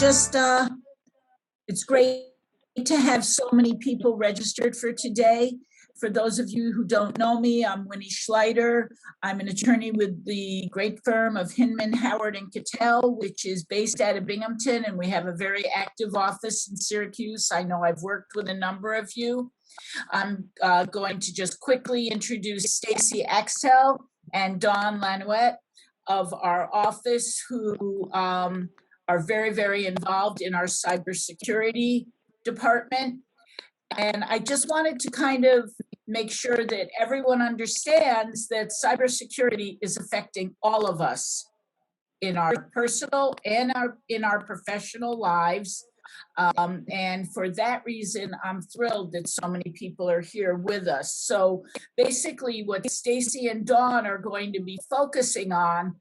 just, it's great to have so many people registered for today. For those of you who don't know me, I'm Winnie Schleider. I'm an attorney with the great firm of Hinman, Howard, and Cattell, which is based out of Binghamton, and we have a very active office in Syracuse. I know I've worked with a number of you. I'm going to just quickly introduce Stacy Axtell and Dawn Lanouette of our office, who are very, very involved in our cybersecurity department. And I just wanted to kind of make sure that everyone understands that cybersecurity is affecting all of us in our personal and in our professional lives. And for that reason, I'm thrilled that so many people are here with us. So basically what Stacy and Dawn are going to be focusing on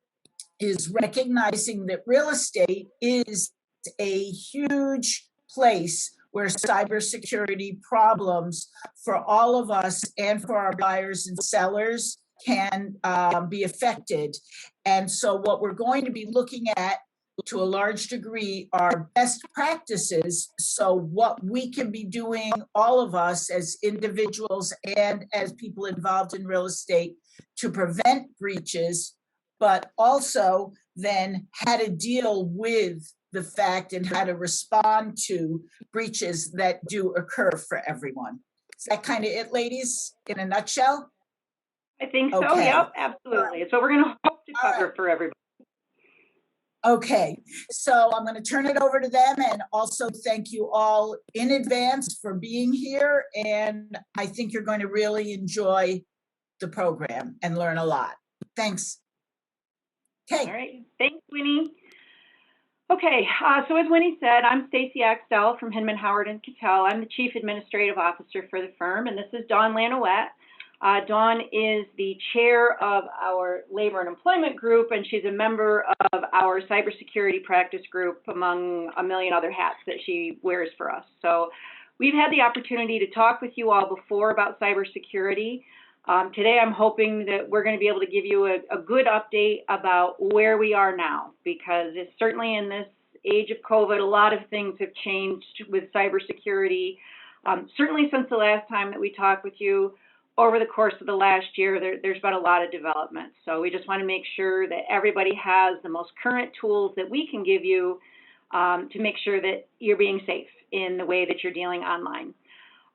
is recognizing that real estate is a huge place where cybersecurity problems for all of us and for our buyers and sellers can be affected. And so what we're going to be looking at to a large degree are best practices. So what we can be doing, all of us as individuals and as people involved in real estate, to prevent breaches, but also then how to deal with the fact and how to respond to breaches that do occur for everyone. Is that kind of it, ladies, in a nutshell? I think so. Okay. Yep, absolutely. So we're going to hope to cover for everybody. Okay, so I'm going to turn it over to them, and also thank you all in advance for being here. And I think you're going to really enjoy the program and learn a lot. Thanks. Okay. All right. Thanks, Winnie. Okay, so as Winnie said, I'm Stacy Axtell from Hinman, Howard, and Cattell. I'm the Chief Administrative Officer for the firm, and this is Dawn Lanouette. Dawn is the chair of our Labor and Employment Group, and she's a member of our cybersecurity practice group, among a million other hats that she wears for us. So we've had the opportunity to talk with you all before about cybersecurity. Today, I'm hoping that we're going to be able to give you a good update about where we are now, because it's certainly in this age of COVID, a lot of things have changed with cybersecurity. Certainly since the last time that we talked with you, over the course of the last year, there's been a lot of development. So we just want to make sure that everybody has the most current tools that we can give you to make sure that you're being safe in the way that you're dealing online.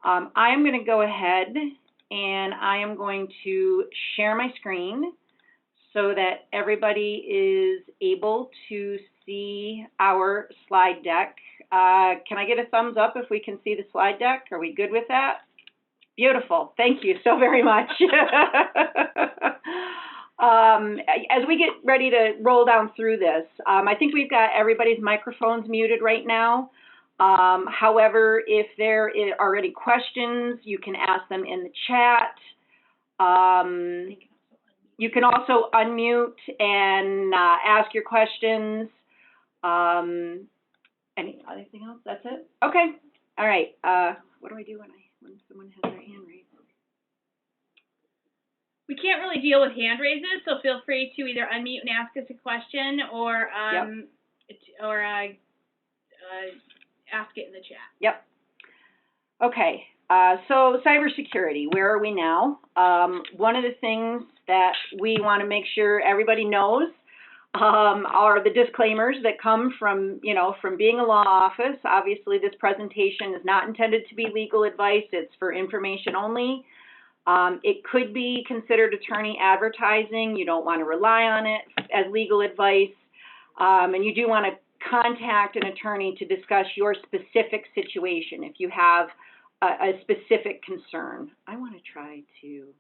I'm going to go ahead and I am going to share my screen so that everybody is able to see our slide deck. Can I get a thumbs up if we can see the slide deck? Are we good with that? Beautiful. Thank you so very much. As we get ready to roll down through this, I think we've got everybody's microphones muted right now. However, if there are any questions, you can ask them in the chat. You can also unmute and ask your questions. Anything else? That's it? Okay. All right. What do I do when someone has their hand raised? We can't really deal with hand raises, so feel free to either unmute and ask us a question or ask it in the chat. Yep. Okay. So cybersecurity, where are we now? One of the things that we want to make sure everybody knows are the disclaimers that come from, from being a law office. Obviously, this presentation is not intended to be legal advice. It's for information only. It could be considered attorney advertising. You don't want to rely on it as legal advice. And you do want to contact an attorney to discuss your specific situation if you have a specific concern. I want to try to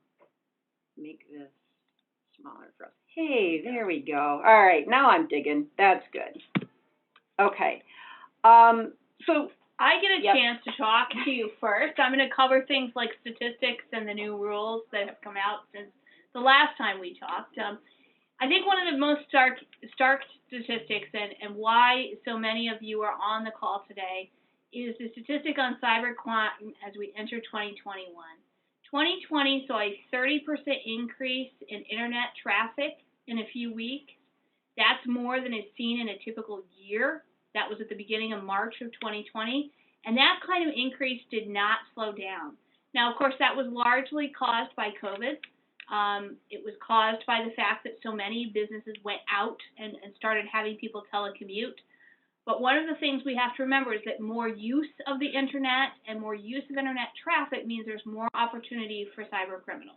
make this smaller for us. Hey, there we go. All right, now I'm digging. That's good. Okay. So I get a chance to talk to you first. I'm going to cover things like statistics and the new rules that have come out since the last time we talked. I think one of the most stark statistics and why so many of you are on the call today is the statistic on cybercrime as we enter 2021. 2020 saw a 30% increase in internet traffic in a few weeks. That's more than is seen in a typical year. That was at the beginning of March of 2020, and that kind of increase did not slow down. Now, of course, that was largely caused by COVID. It was caused by the fact that so many businesses went out and started having people telecommute. But one of the things we have to remember is that more use of the internet and more use of internet traffic means there's more opportunity for cyber criminals.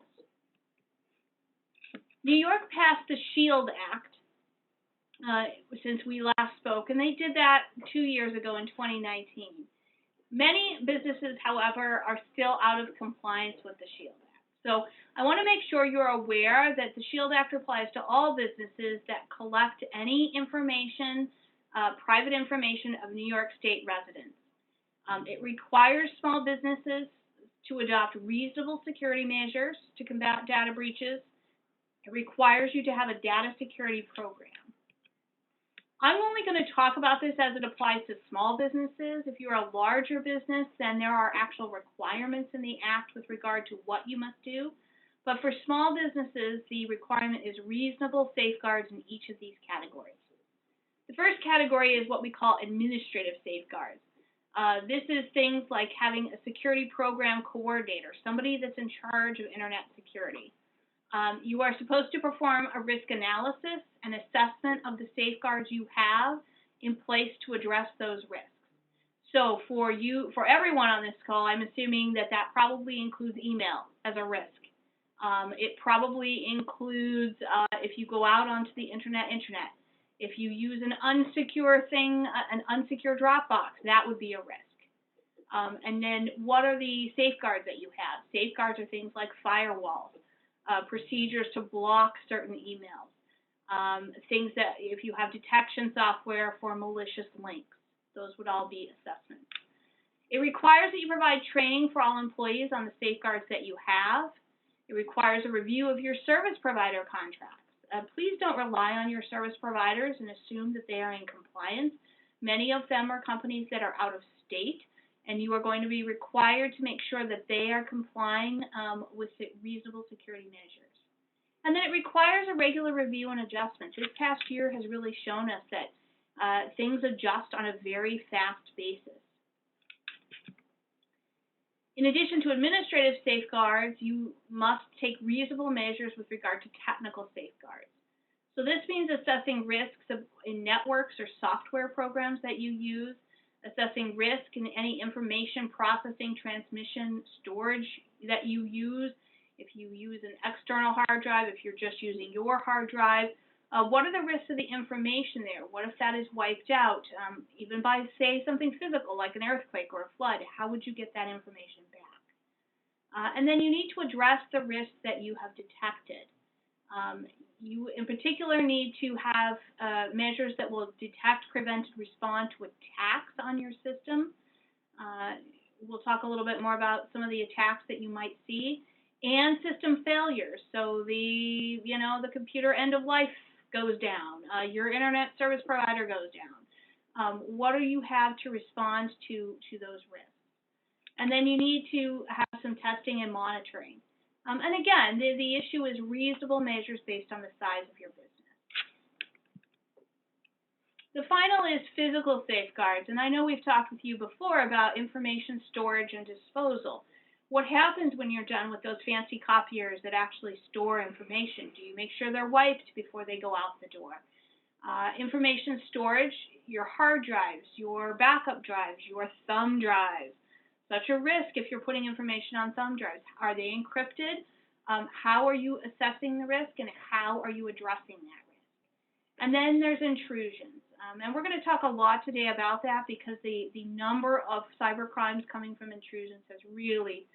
New York passed the SHIELD Act since we last spoke, and they did that 2 years ago in 2019. Many businesses, however, are still out of compliance with the SHIELD Act. So I want to make sure you're aware that the SHIELD Act applies to all businesses that collect any information, private information of New York State residents. It requires small businesses to adopt reasonable security measures to combat data breaches. It requires you to have a data security program. I'm only going to talk about this as it applies to small businesses. If you're a larger business, then there are actual requirements in the Act with regard to what you must do. But for small businesses, the requirement is reasonable safeguards in each of these categories. The first category is what we call administrative safeguards. This is things like having a security program coordinator, somebody that's in charge of internet security. You are supposed to perform a risk analysis and assessment of the safeguards you have in place to address those risks. So for everyone on this call, I'm assuming that probably includes email as a risk. It probably includes if you go out onto the internet. If you use an unsecure thing, an unsecure Dropbox, that would be a risk. And then what are the safeguards that you have? Safeguards are things like firewalls, procedures to block certain emails, things that if you have detection software for malicious links, those would all be assessments. It requires that you provide training for all employees on the safeguards that you have. It requires a review of your service provider contracts. Please don't rely on your service providers and assume that they are in compliance. Many of them are companies that are out of state, and you are going to be required to make sure that they are complying with reasonable security measures. And then it requires a regular review and adjustment. This past year has really shown us that things adjust on a very fast basis. In addition to administrative safeguards, you must take reasonable measures with regard to technical safeguards. So this means assessing risks in networks or software programs that you use, assessing risk in any information processing, transmission, storage that you use. If you use an external hard drive, if you're just using your hard drive, what are the risks of the information there? What if that is wiped out, even by, say, something physical like an earthquake or a flood? How would you get that information back? And then you need to address the risks that you have detected. You, in particular, need to have measures that will detect, prevent, and respond to attacks on your system. We'll talk a little bit more about some of the attacks that you might see, and system failures. So the computer end of life goes down, your internet service provider goes down. What do you have to respond to those risks? And then you need to have some testing and monitoring. And again, the issue is reasonable measures based on the size of your business. The final is physical safeguards. And I know we've talked with you before about information storage and disposal. What happens when you're done with those fancy copiers that actually store information? Do you make sure they're wiped before they go out the door? Information storage, your hard drives, your backup drives, your thumb drives. Such a risk if you're putting information on thumb drives. Are they encrypted? How are you assessing the risk, and how are you addressing that risk? And then there's intrusions. And we're going to talk a lot today about that because the number of cyber crimes coming from intrusions has really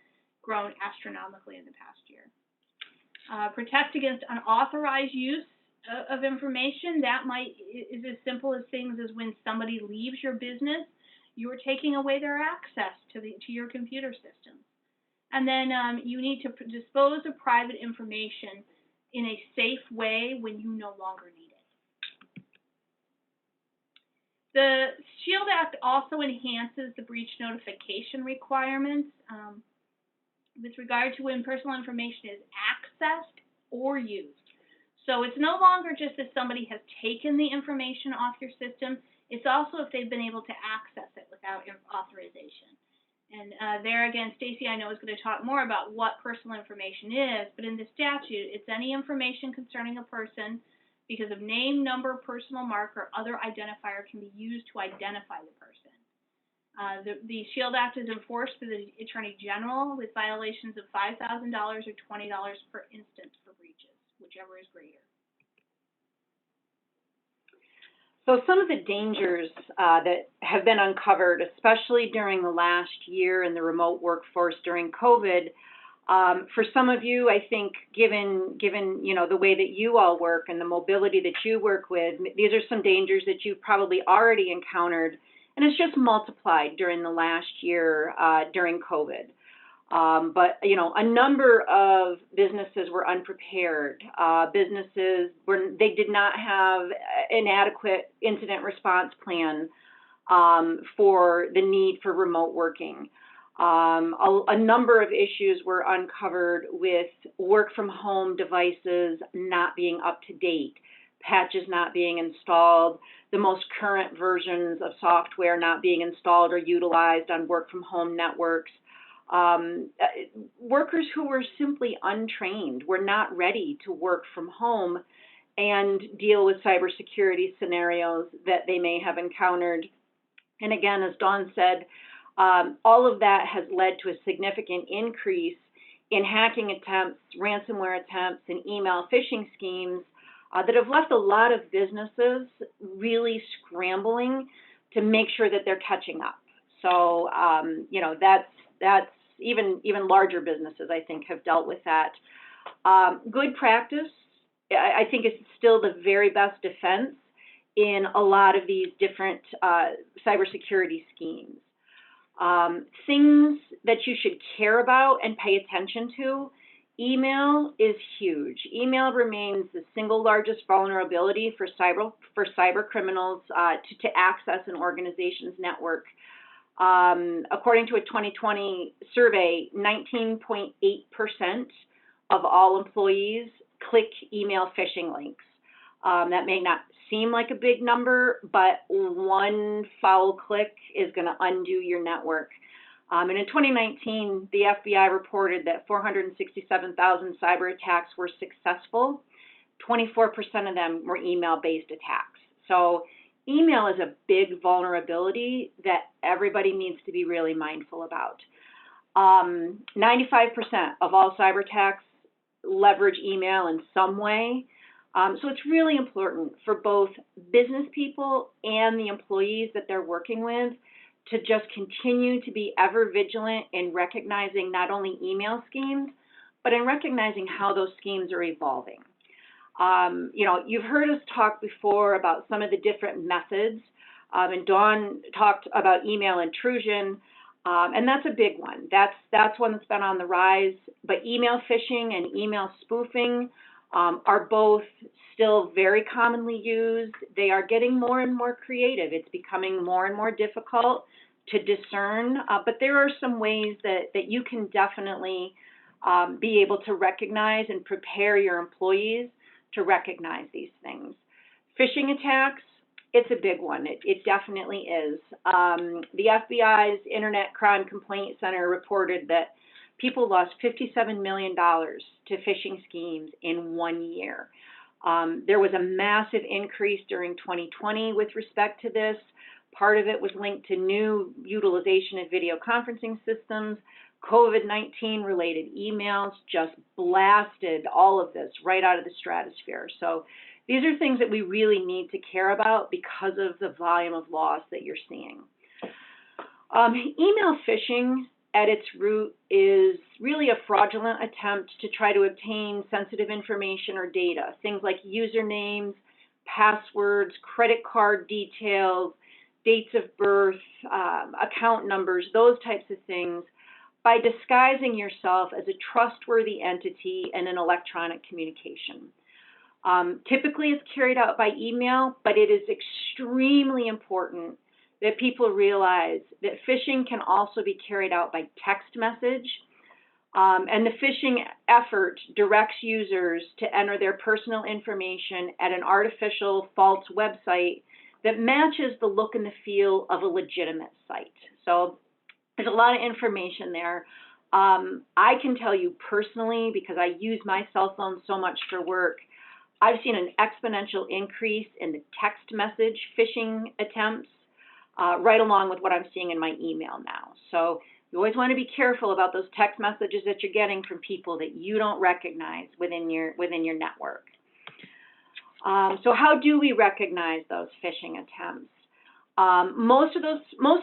grown astronomically in the past year. Protect against unauthorized use of information. That is as simple as things as when somebody leaves your business, you are taking away their access to your computer system. And then you need to dispose of private information in a safe way when you no longer need it. The SHIELD Act also enhances the breach notification requirements with regard to when personal information is accessed or used. So it's no longer just if somebody has taken the information off your system, it's also if they've been able to access it without authorization. And there again, Stacy, I know, is going to talk more about what personal information is, but in the statute, it's any information concerning a person because of name, number, personal mark, or other identifier can be used to identify the person. The SHIELD Act is enforced through the Attorney General with violations of $5,000 or $20 per instance for breaches, whichever is greater. So some of the dangers that have been uncovered, especially during the last year in the remote workforce during COVID, for some of you, I think, given the way that you all work and the mobility that you work with, these are some dangers that you've probably already encountered, and it's just multiplied during the last year during COVID. But a number of businesses were unprepared. They did not have an adequate incident response plan for the need for remote working. A number of issues were uncovered with work from home devices not being up to date, patches not being installed, the most current versions of software not being installed or utilized on work from home networks. Workers who were simply untrained, were not ready to work from home and deal with cybersecurity scenarios that they may have encountered. And again, as Dawn said, all of that has led to a significant increase in hacking attempts, ransomware attempts, and email phishing schemes that have left a lot of businesses really scrambling to make sure that they're catching up. So, that's even larger businesses, I think, have dealt with that. Good practice, I think, is still the very best defense in a lot of these different cybersecurity schemes. Things that you should care about and pay attention to, email is huge. Email remains the single largest vulnerability for cyber criminals to access an organization's network. According to a 2020 survey, 19.8% of all employees click email phishing links. That may not seem like a big number, but one foul click is going to undo your network. And in 2019, the FBI reported that 467,000 cyber attacks were successful. 24% of them were email-based attacks. So email is a big vulnerability that everybody needs to be really mindful about. 95% of all cyber attacks leverage email in some way. So it's really important for both business people and the employees that they're working with to just continue to be ever vigilant in recognizing not only email schemes, but in recognizing how those schemes are evolving. You've heard us talk before about some of the different methods, and Dawn talked about email intrusion, and that's a big one. That's one that's been on the rise, but email phishing and email spoofing are both still very commonly used. They are getting more and more creative. It's becoming more and more difficult to discern, but there are some ways that you can definitely be able to recognize and prepare your employees to recognize these things. Phishing attacks, it's a big one. It definitely is. The FBI's Internet Crime Complaint Center reported that people lost $57 million to phishing schemes in 1 year. There was a massive increase during 2020 with respect to this. Part of it was linked to new utilization of video conferencing systems. COVID-19 related emails just blasted all of this right out of the stratosphere. So these are things that we really need to care about because of the volume of loss that you're seeing. Email phishing at its root is really a fraudulent attempt to try to obtain sensitive information or data, things like usernames, passwords, credit card details, dates of birth, account numbers, those types of things, by disguising yourself as a trustworthy entity in an electronic communication. Typically, it's carried out by email, but it is extremely important that people realize that phishing can also be carried out by text message, And the phishing effort directs users to enter their personal information at an artificial false website that matches the look and the feel of a legitimate site. So there's a lot of information there. I can tell you personally, because I use my cell phone so much for work, I've seen an exponential increase in the text message phishing attempts, right along with what I'm seeing in my email now. So you always want to be careful about those text messages that you're getting from people that you don't recognize within your network. So how do we recognize those phishing attempts? Most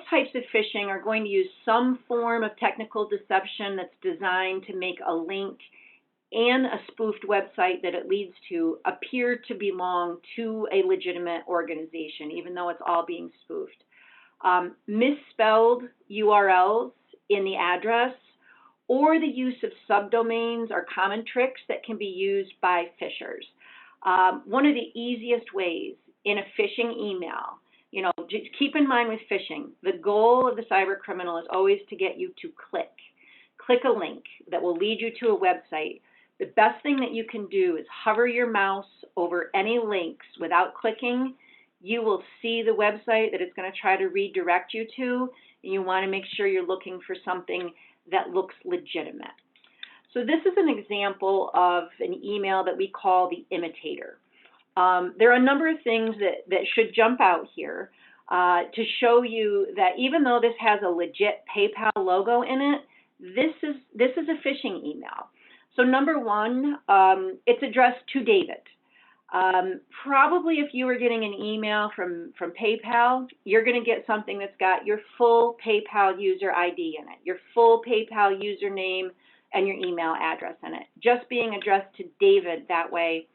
types of phishing are going to use some form of technical deception that's designed to make a link and a spoofed website that it leads to appear to belong to a legitimate organization, even though it's all being spoofed. Misspelled URLs in the address or the use of subdomains are common tricks that can be used by phishers. One of the easiest ways in a phishing email, just keep in mind with phishing, the goal of the cyber criminal is always to get you to click a link that will lead you to a website. The best thing that you can do is hover your mouse over any links without clicking. You will see the website that it's going to try to redirect you to, and you want to make sure you're looking for something that looks legitimate. So this is an example of an email that we call the imitator. There are a number of things that should jump out here to show you that even though this has a legit PayPal logo in it, this is a phishing email. So number one, it's addressed to David. Probably if you were getting an email from PayPal, you're going to get something that's got your full PayPal user ID in it, your full PayPal username and your email address in it. Just being addressed to David that way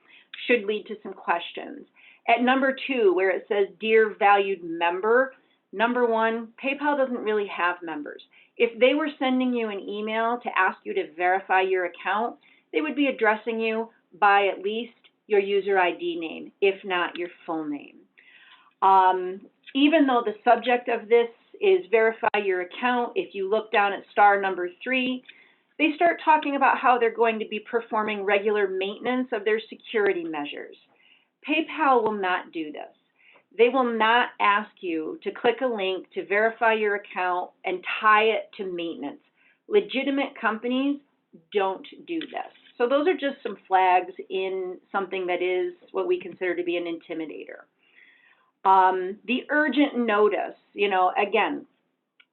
should lead to some questions. At number two, where it says, Dear Valued Member, number one, PayPal doesn't really have members. If they were sending you an email to ask you to verify your account, they would be addressing you by at least your user ID name, if not your full name. Even though the subject of this is verify your account, if you look down at star number 3, they start talking about how they're going to be performing regular maintenance of their security measures. PayPal will not do this. They will not ask you to click a link to verify your account and tie it to maintenance. Legitimate companies don't do this. So those are just some flags in something that is what we consider to be an intimidator. The urgent notice, again,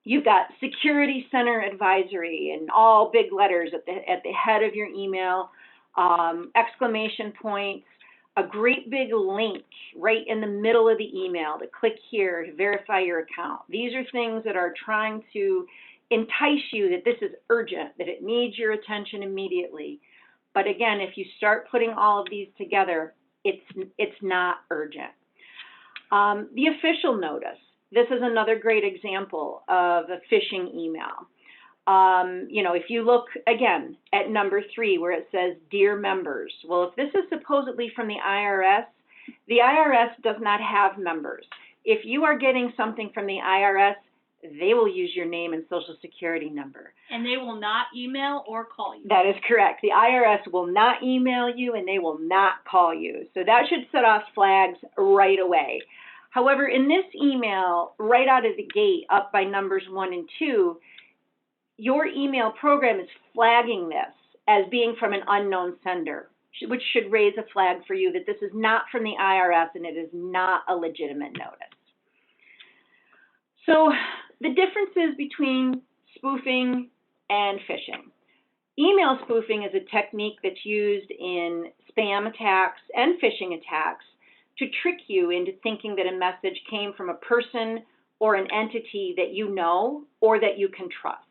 you've got Security Center Advisory in all big letters at the head of your email, exclamation points, a great big link right in the middle of the email to click here to verify your account. These are things that are trying to entice you that this is urgent, that it needs your attention immediately. But again, if you start putting all of these together, it's not urgent. The official notice. This is another great example of a phishing email. If you look again at number 3 where it says Dear Members, well, if this is supposedly from the IRS does not have members. If you are getting something from the IRS, they will use your name and social security number. And they will not email or call you. That is correct. The IRS will not email you and they will not call you. So that should set off flags right away. However, in this email, right out of the gate, up by numbers 1 and 2, your email program is flagging this as being from an unknown sender, which should raise a flag for you that this is not from the IRS and it is not a legitimate notice. So the differences between spoofing and phishing. Email spoofing is a technique that's used in spam attacks and phishing attacks to trick you into thinking that a message came from a person or an entity that you know or that you can trust.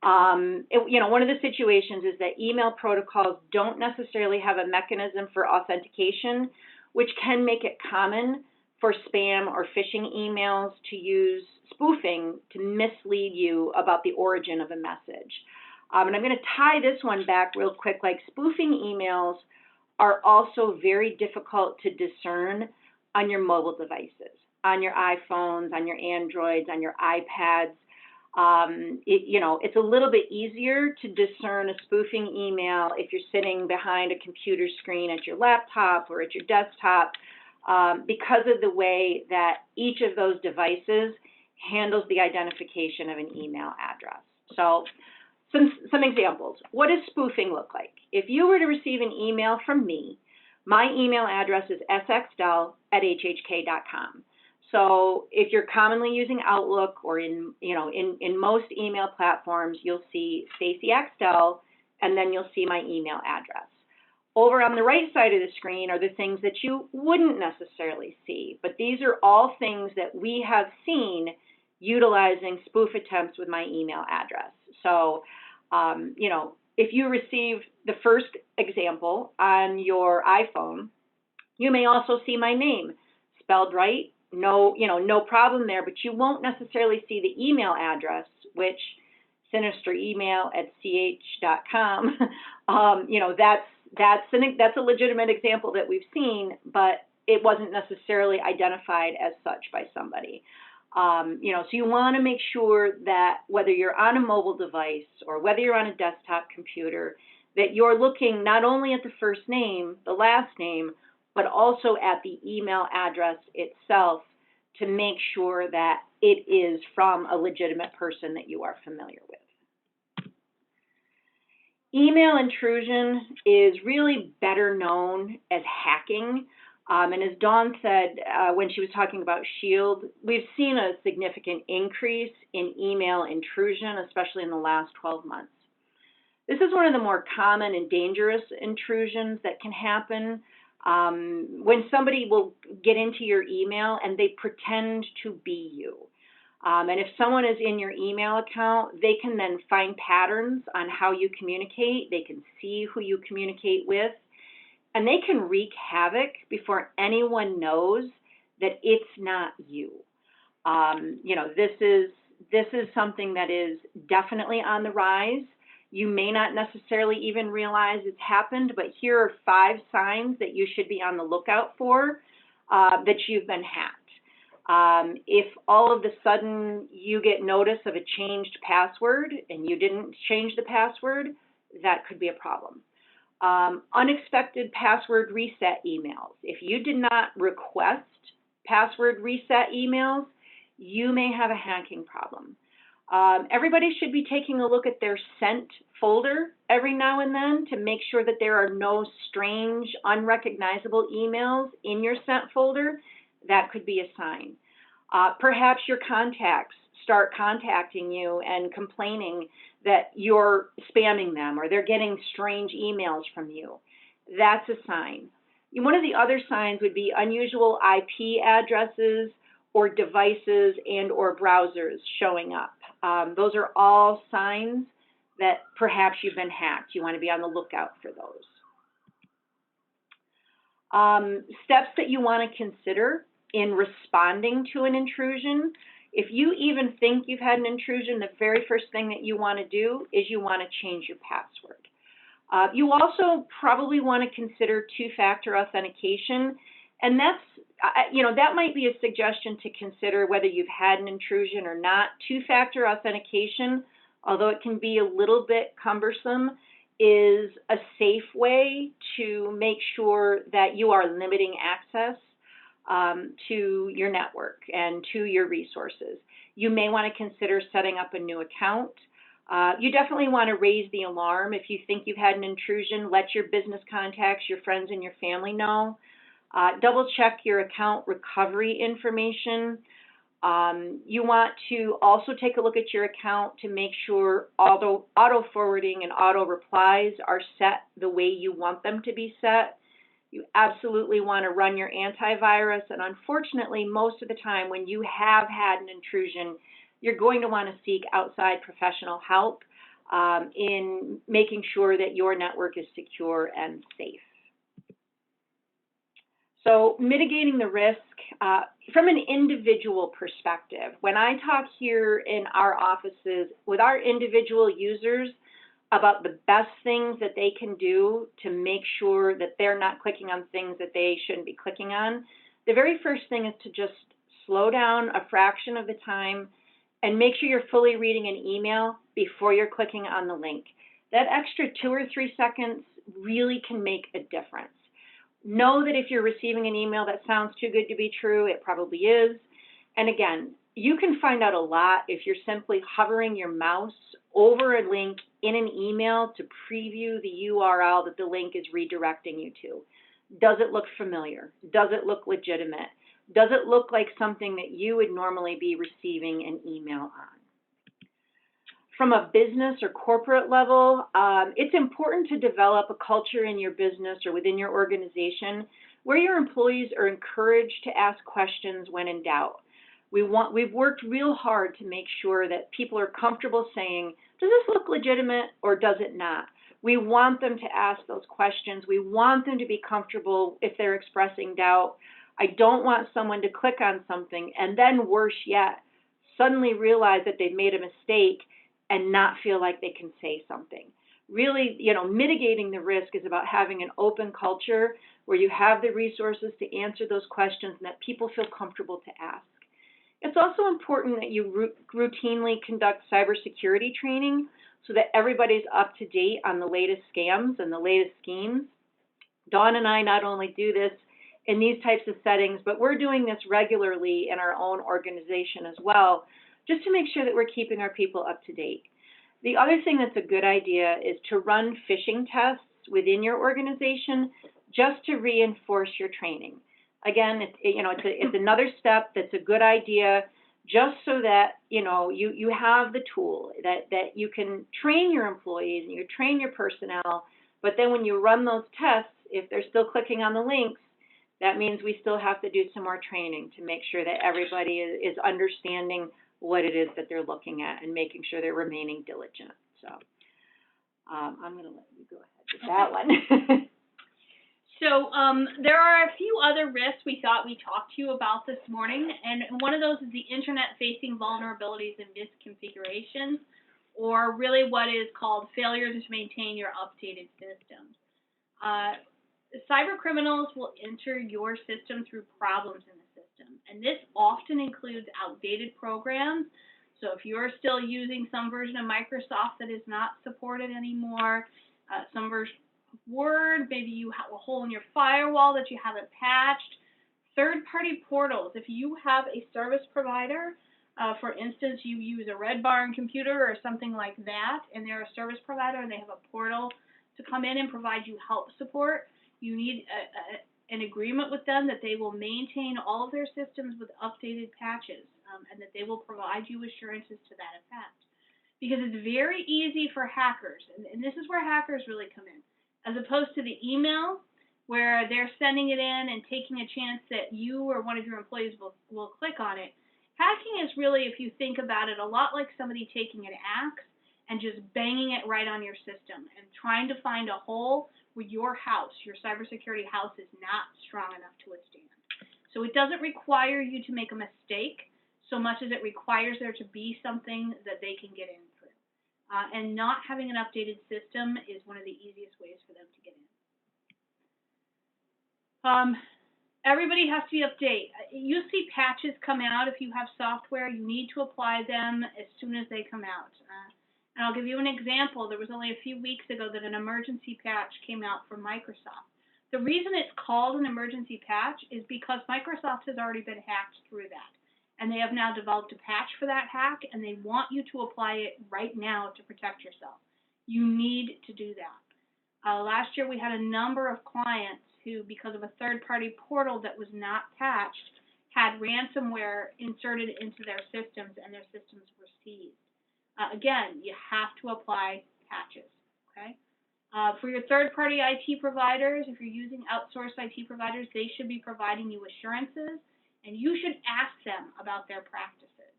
One of the situations is that email protocols don't necessarily have a mechanism for authentication, which can make it common for spam or phishing emails to use spoofing to mislead you about the origin of a message. And I'm going to tie this one back real quick. Like, spoofing emails are also very difficult to discern on your mobile devices, on your iPhones, on your Androids, on your iPads. It's a little bit easier to discern a spoofing email if you're sitting behind a computer screen at your laptop or at your desktop, because of the way that each of those devices handles the identification of an email address. So some examples. What does spoofing look like? If you were to receive an email from me, my email address is sxdell@hhk.com. So if you're commonly using Outlook or in most email platforms, you'll see Stacy Axtell, and then you'll see my email address. Over on the right side of the screen are the things that you wouldn't necessarily see, but these are all things that we have seen utilizing spoof attempts with my email address. So, if you receive the first example on your iPhone, you may also see my name spelled right. No problem there, but you won't necessarily see the email address, which sinisteremail@ch.com. That's a legitimate example that we've seen, but it wasn't necessarily identified as such by somebody. So you want to make sure that whether you're on a mobile device or whether you're on a desktop computer, that you're looking not only at the first name, the last name, but also at the email address itself to make sure that it is from a legitimate person that you are familiar with. Email intrusion is really better known as hacking. And as Dawn said when she was talking about Shield, we've seen a significant increase in email intrusion, especially in the last 12 months. This is one of the more common and dangerous intrusions that can happen when somebody will get into your email and they pretend to be you. And if someone is in your email account, they can then find patterns on how you communicate. They can see who you communicate with, and they can wreak havoc before anyone knows that it's not you. This is something that is definitely on the rise. You may not necessarily even realize it's happened, but here are 5 signs that you should be on the lookout for that you've been hacked. If all of a sudden you get notice of a changed password and you didn't change the password, that could be a problem. Unexpected password reset emails. If you did not request password reset emails, you may have a hacking problem. Everybody should be taking a look at their sent folder every now and then to make sure that there are no strange, unrecognizable emails in your sent folder. That could be a sign. Perhaps your contacts start contacting you and complaining that you're spamming them or they're getting strange emails from you. That's a sign. One of the other signs would be unusual IP addresses or devices and or browsers showing up. Those are all signs that perhaps you've been hacked. You want to be on the lookout for those. Steps that you want to consider in responding to an intrusion. If you even think you've had an intrusion, the very first thing that you want to do is you want to change your password. You also probably want to consider two-factor authentication, and that might be a suggestion to consider whether you've had an intrusion or not. Two-factor authentication, although it can be a little bit cumbersome, is a safe way to make sure that you are limiting access to your network and to your resources. You may want to consider setting up a new account. You definitely want to raise the alarm. If you think you've had an intrusion, let your business contacts, your friends, and your family know. Double check your account recovery information. You want to also take a look at your account to make sure auto forwarding and auto replies are set the way you want them to be set. You absolutely want to run your antivirus, and unfortunately, most of the time when you have had an intrusion, you're going to want to seek outside professional help in making sure that your network is secure and safe. So mitigating the risk from an individual perspective. When I talk here in our offices with our individual users about the best things that they can do to make sure that they're not clicking on things that they shouldn't be clicking on, the very first thing is to just slow down a fraction of the time and make sure you're fully reading an email before you're clicking on the link. That extra 2 or 3 seconds really can make a difference. Know that if you're receiving an email that sounds too good to be true, it probably is. And again, you can find out a lot if you're simply hovering your mouse over a link in an email to preview the URL that the link is redirecting you to. Does it look familiar? Does it look legitimate? Does it look like something that you would normally be receiving an email on? From a business or corporate level, it's important to develop a culture in your business or within your organization where your employees are encouraged to ask questions when in doubt. We've worked real hard to make sure that people are comfortable saying, does this look legitimate or does it not? We want them to ask those questions. We want them to be comfortable if they're expressing doubt. I don't want someone to click on something and then, worse yet, suddenly realize that they've made a mistake and not feel like they can say something. Really, mitigating the risk is about having an open culture where you have the resources to answer those questions and that people feel comfortable to ask. It's also important that you routinely conduct cybersecurity training so that everybody's up to date on the latest scams and the latest schemes. Dawn and I not only do this in these types of settings, but we're doing this regularly in our own organization as well, just to make sure that we're keeping our people up to date. The other thing that's a good idea is to run phishing tests within your organization just to reinforce your training. Again, it's another step that's a good idea, just so that you have the tool that you can train your employees and you train your personnel. But then when you run those tests, if they're still clicking on the links, that means we still have to do some more training to make sure that everybody is understanding what it is that they're looking at and making sure they're remaining diligent. So I'm going to let you go ahead with that one. So there are a few other risks we thought we'd talk to you about this morning, and one of those is the internet-facing vulnerabilities and misconfigurations, or really what is called failures to maintain your updated systems. Cyber criminals will enter your system through problems in the system, and this often includes outdated programs. So if you're still using some version of Microsoft that is not supported anymore, some version Word, maybe you have a hole in your firewall that you haven't patched. Third-party portals, if you have a service provider, for instance, you use a Red Barn computer or something like that, and they're a service provider and they have a portal to come in and provide you help support, you need an agreement with them that they will maintain all of their systems with updated patches, and that they will provide you assurances to that effect. Because it's very easy for hackers, and this is where hackers really come in, as opposed to the email where they're sending it in and taking a chance that you or one of your employees will click on it. Hacking is really, if you think about it, a lot like somebody taking an axe and just banging it right on your system and trying to find a hole where your house, your cybersecurity house, is not strong enough to withstand. So it doesn't require you to make a mistake so much as it requires there to be something that they can get in through. And not having an updated system is one of the easiest ways for them to get in. Everybody has to be updated. You see patches come out. If you have software, you need to apply them as soon as they come out. And I'll give you an example. There was only a few weeks ago that an emergency patch came out from Microsoft. The reason it's called an emergency patch is because Microsoft has already been hacked through that. And they have now developed a patch for that hack, and they want you to apply it right now to protect yourself. You need to do that. Last year, we had a number of clients who, because of a third-party portal that was not patched, had ransomware inserted into their systems, and their systems were seized. Again, you have to apply patches, okay? For your third-party IT providers, if you're using outsourced IT providers, they should be providing you assurances, and you should ask them about their practices.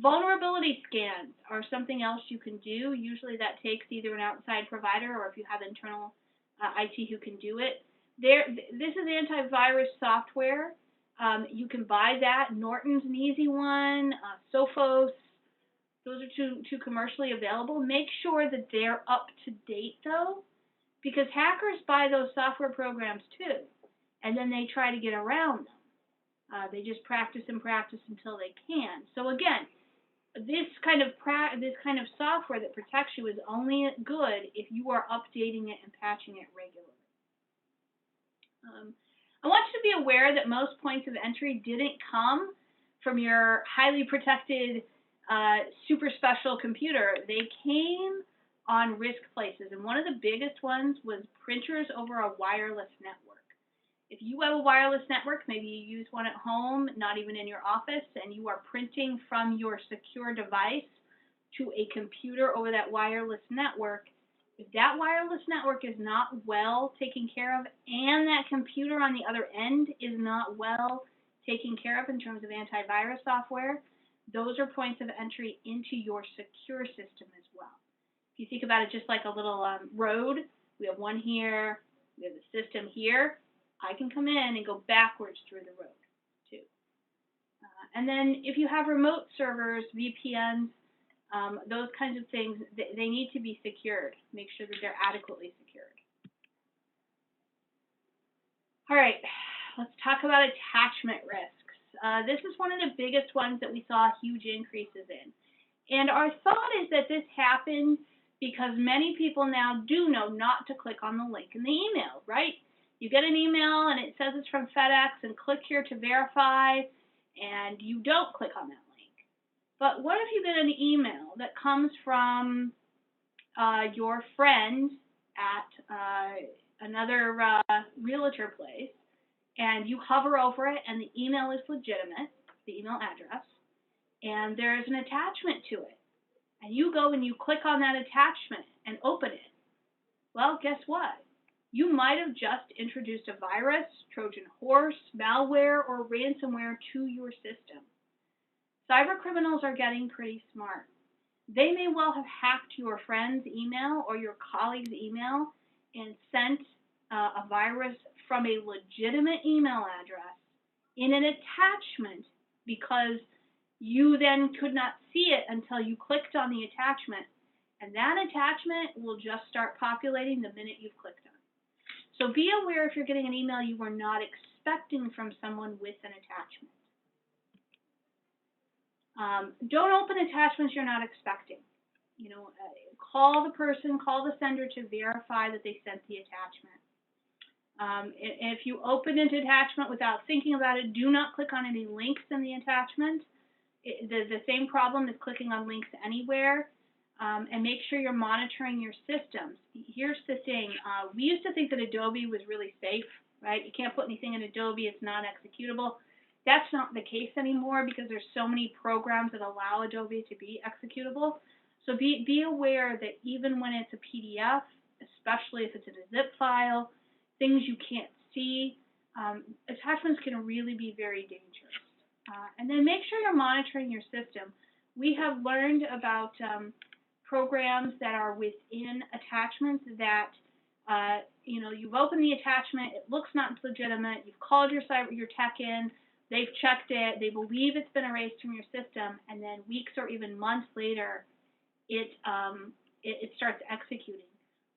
Vulnerability scans are something else you can do. Usually that takes either an outside provider or if you have internal IT who can do it. This is antivirus software. You can buy that. Norton's an easy one. Sophos. Those are two commercially available. Make sure that they're up to date though, because hackers buy those software programs too, and then they try to get around them. They just practice and practice until they can. So again, this kind of software that protects you is only good if you are updating it and patching it regularly. I want you to be aware that most points of entry didn't come from your highly protected, super special computer. They came on risk places, and one of the biggest ones was printers over a wireless network. If you have a wireless network, maybe you use one at home, not even in your office, and you are printing from your secure device to a computer over that wireless network, if that wireless network is not well taken care of and that computer on the other end is not well taken care of in terms of antivirus software, those are points of entry into your secure system as well. If you think about it just like a little road, we have one here, we have the system here. I can come in and go backwards through the road too. And then if you have remote servers, VPNs, those kinds of things, they need to be secured. Make sure that they're adequately secured. All right, let's talk about attachment risks. This is one of the biggest ones that we saw huge increases in. And our thought is that this happened because many people now do know not to click on the link in the email, right? You get an email and it says it's from FedEx and click here to verify, and you don't click on that link. But what if you get an email that comes from your friend at another realtor place, and you hover over it and the email is legitimate, the email address, and there's an attachment to it, and you go and you click on that attachment and open it? Well, guess what? You might have just introduced a virus, Trojan horse, malware, or ransomware to your system. Cyber criminals are getting pretty smart. They may well have hacked your friend's email or your colleague's email and sent a virus from a legitimate email address in an attachment because you then could not see it until you clicked on the attachment. And that attachment will just start populating the minute you've clicked on it. So be aware if you're getting an email you were not expecting from someone with an attachment. Don't open attachments you're not expecting. You know, call the person, call the sender to verify that they sent the attachment. If you open an attachment without thinking about it, do not click on any links in the attachment. The same problem is clicking on links anywhere. And make sure you're monitoring your systems. Here's the thing. We used to think that Adobe was really safe, right? You can't put anything in Adobe. It's not executable. That's not the case anymore because there's so many programs that allow Adobe to be executable. So be aware that even when it's a PDF, especially if it's in a zip file, things you can't see, attachments can really be very dangerous. And then make sure you're monitoring your system. We have learned about programs that are within attachments that, you know, you've opened the attachment, it looks not legitimate, you've called your tech in, they've checked it, they believe it's been erased from your system, and then weeks or even months later, it starts executing.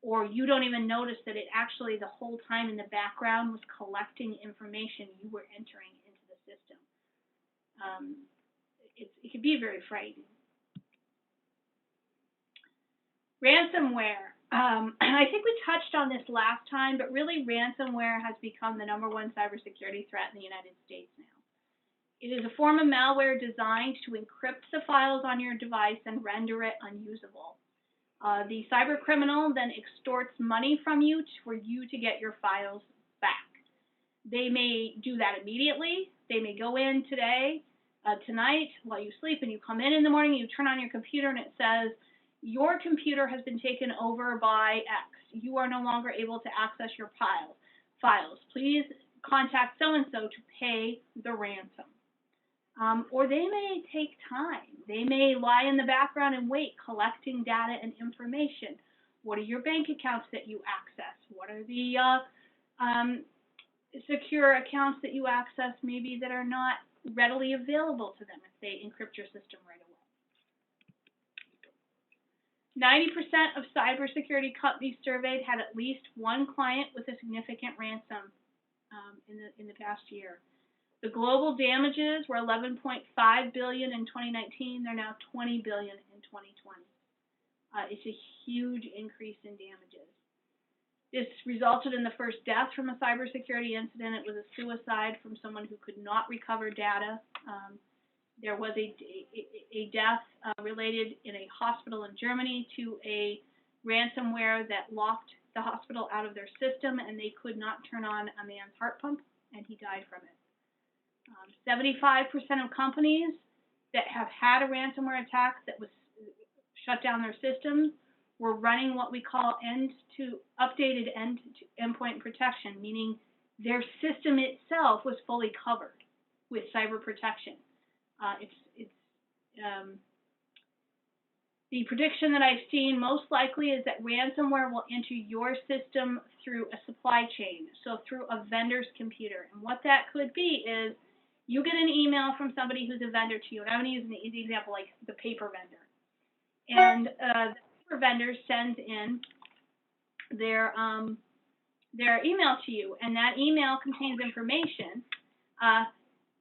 Or you don't even notice that it actually the whole time in the background was collecting information you were entering into the system. It can be very frightening. Ransomware. I think we touched on this last time, but really ransomware has become the #1 cybersecurity threat in the United States now. It is a form of malware designed to encrypt the files on your device and render it unusable. The cyber criminal then extorts money from you for you to get your files back. They may do that immediately. They may go in tonight while you sleep, and you come in the morning, you turn on your computer, and it says, your computer has been taken over by X. You are no longer able to access your files. Please contact so-and-so to pay the ransom. Or they may take time. They may lie in the background and wait, collecting data and information. What are your bank accounts that you access? What are the secure accounts that you access maybe that are not readily available to them if they encrypt your system right away? 90% of cybersecurity companies surveyed had at least one client with a significant ransom in the past year. The global damages were 11.5 billion in 2019. They're now 20 billion in 2020. It's a huge increase in damages. This resulted in the first death from a cybersecurity incident. It was a suicide from someone who could not recover data. There was a death related in a hospital in Germany to a ransomware that locked the hospital out of their system, and they could not turn on a man's heart pump, and he died from it. 75% of companies that have had a ransomware attack that was shut down their systems were running what we call updated endpoint protection, meaning their system itself was fully covered with cyber protection. The prediction that I've seen most likely is that ransomware will enter your system through a supply chain, so through a vendor's computer. And what that could be is you get an email from somebody who's a vendor to you, and I'm going to use an easy example like the paper vendor. And the paper vendor sends in their email to you, and that email contains information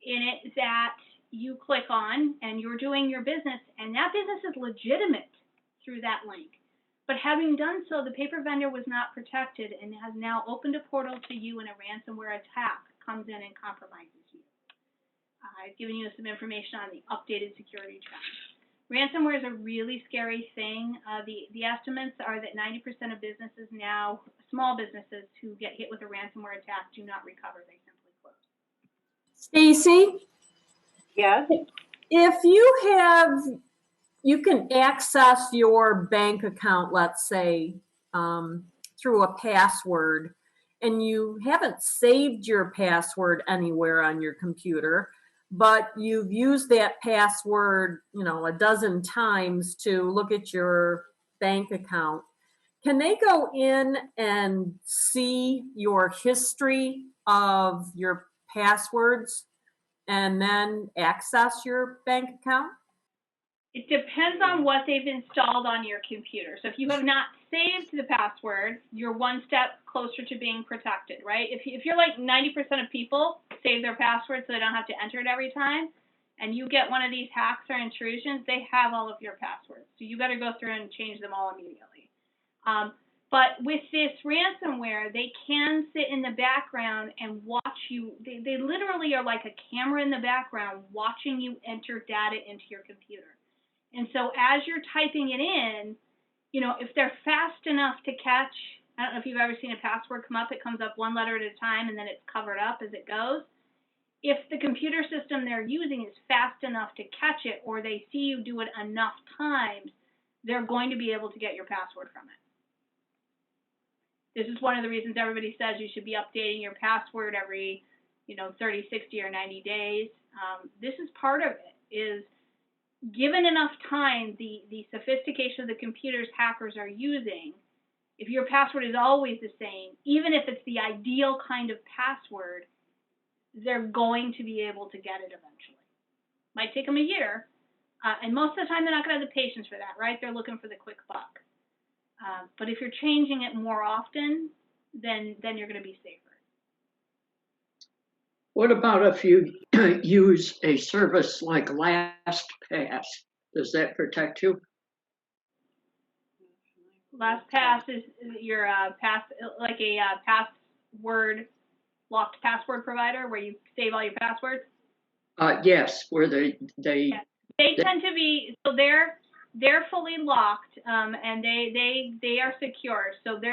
in it that you click on, and you're doing your business, and that business is legitimate through that link. But having done so, the paper vendor was not protected and has now opened a portal to you, and a ransomware attack comes in and compromises you. I've given you some information on the updated security trends. Ransomware is a really scary thing. The estimates are that 90% of businesses now, small businesses who get hit with a ransomware attack, do not recover. They simply close. Stacy, Yes? if you can access your bank account, let's say, through a password, and you haven't saved your password anywhere on your computer, but you've used that password, a dozen times to look at your bank account, can they go in and see your history of your passwords and then access your bank account? It depends on what they've installed on your computer. So if you have not saved the password, you're one step closer to being protected, right? If you're like 90% of people save their password so they don't have to enter it every time, and you get one of these hacks or intrusions, they have all of your passwords. So you better go through and change them all immediately. But with this ransomware, they can sit in the background and watch you. They literally are like a camera in the background watching you enter data into your computer. And so as you're typing it in, if they're fast enough to catch, I don't know if you've ever seen a password come up, it comes up one letter at a time and then it's covered up as it goes. If the computer system they're using is fast enough to catch it, or they see you do it enough times, they're going to be able to get your password from it. This is one of the reasons everybody says you should be updating your password every, 30, 60, or 90 days. This is part of it, is given enough time, the sophistication of the computers hackers are using, if your password is always the same, even if it's the ideal kind of password, they're going to be able to get it eventually. Might take them a year, and most of the time they're not going to have the patience for that, right? They're looking for the quick buck. But if you're changing it more often, then you're going to be safer. What about if you use a service like LastPass? Does that protect you? LastPass is your locked password provider where you save all your passwords. Yes, where they tend to be, so they're fully locked, and they are secure. So the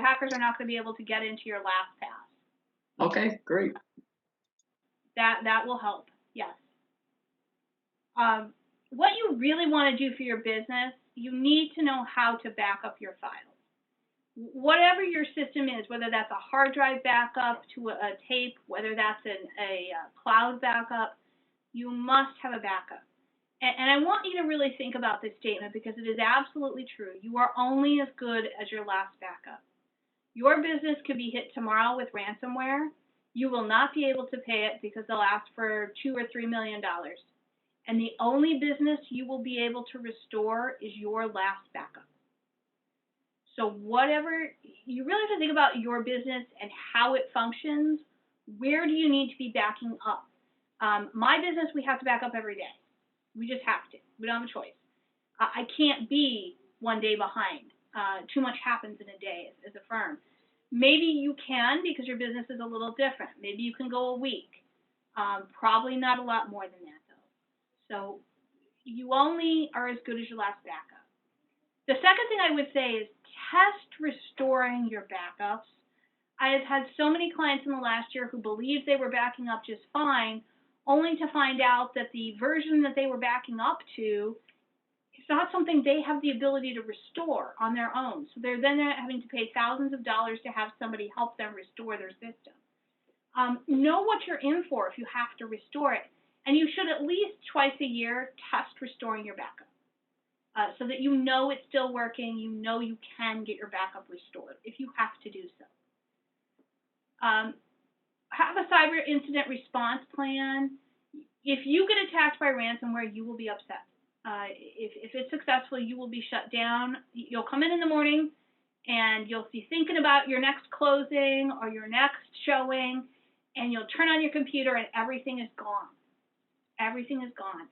hackers are not going to be able to get into your LastPass. Okay, great. That will help, yes. What you really want to do for your business, you need to know how to back up your files. Whatever your system is, whether that's a hard drive backup to a tape, whether that's a cloud backup, you must have a backup. And I want you to really think about this statement because it is absolutely true. You are only as good as your last backup. Your business could be hit tomorrow with ransomware. You will not be able to pay it because they'll ask for $2 or $3 million. And the only business you will be able to restore is your last backup. So you really have to think about your business and how it functions Where do you need to be backing up? My business, we have to back up every day. We just have to. We don't have a choice. I can't be 1 day behind. Too much happens in a day as a firm. Maybe you can because your business is a little different. Maybe you can go a week. Probably not a lot more than that, though. So you only are as good as your last backup. The second thing I would say is test restoring your backups. I have had so many clients in the last year who believed they were backing up just fine, only to find out that the version that they were backing up to is not something they have the ability to restore on their own. So they're then having to pay thousands of dollars to have somebody help them restore their system. Know what you're in for if you have to restore it. And you should at least twice a year test restoring your backup so that you know it's still working, you know you can get your backup restored if you have to do so. Have a cyber incident response plan. If you get attacked by ransomware, you will be upset. If it's successful, you will be shut down. You'll come in the morning and you'll be thinking about your next closing or your next showing, and you'll turn on your computer and everything is gone. Everything is gone.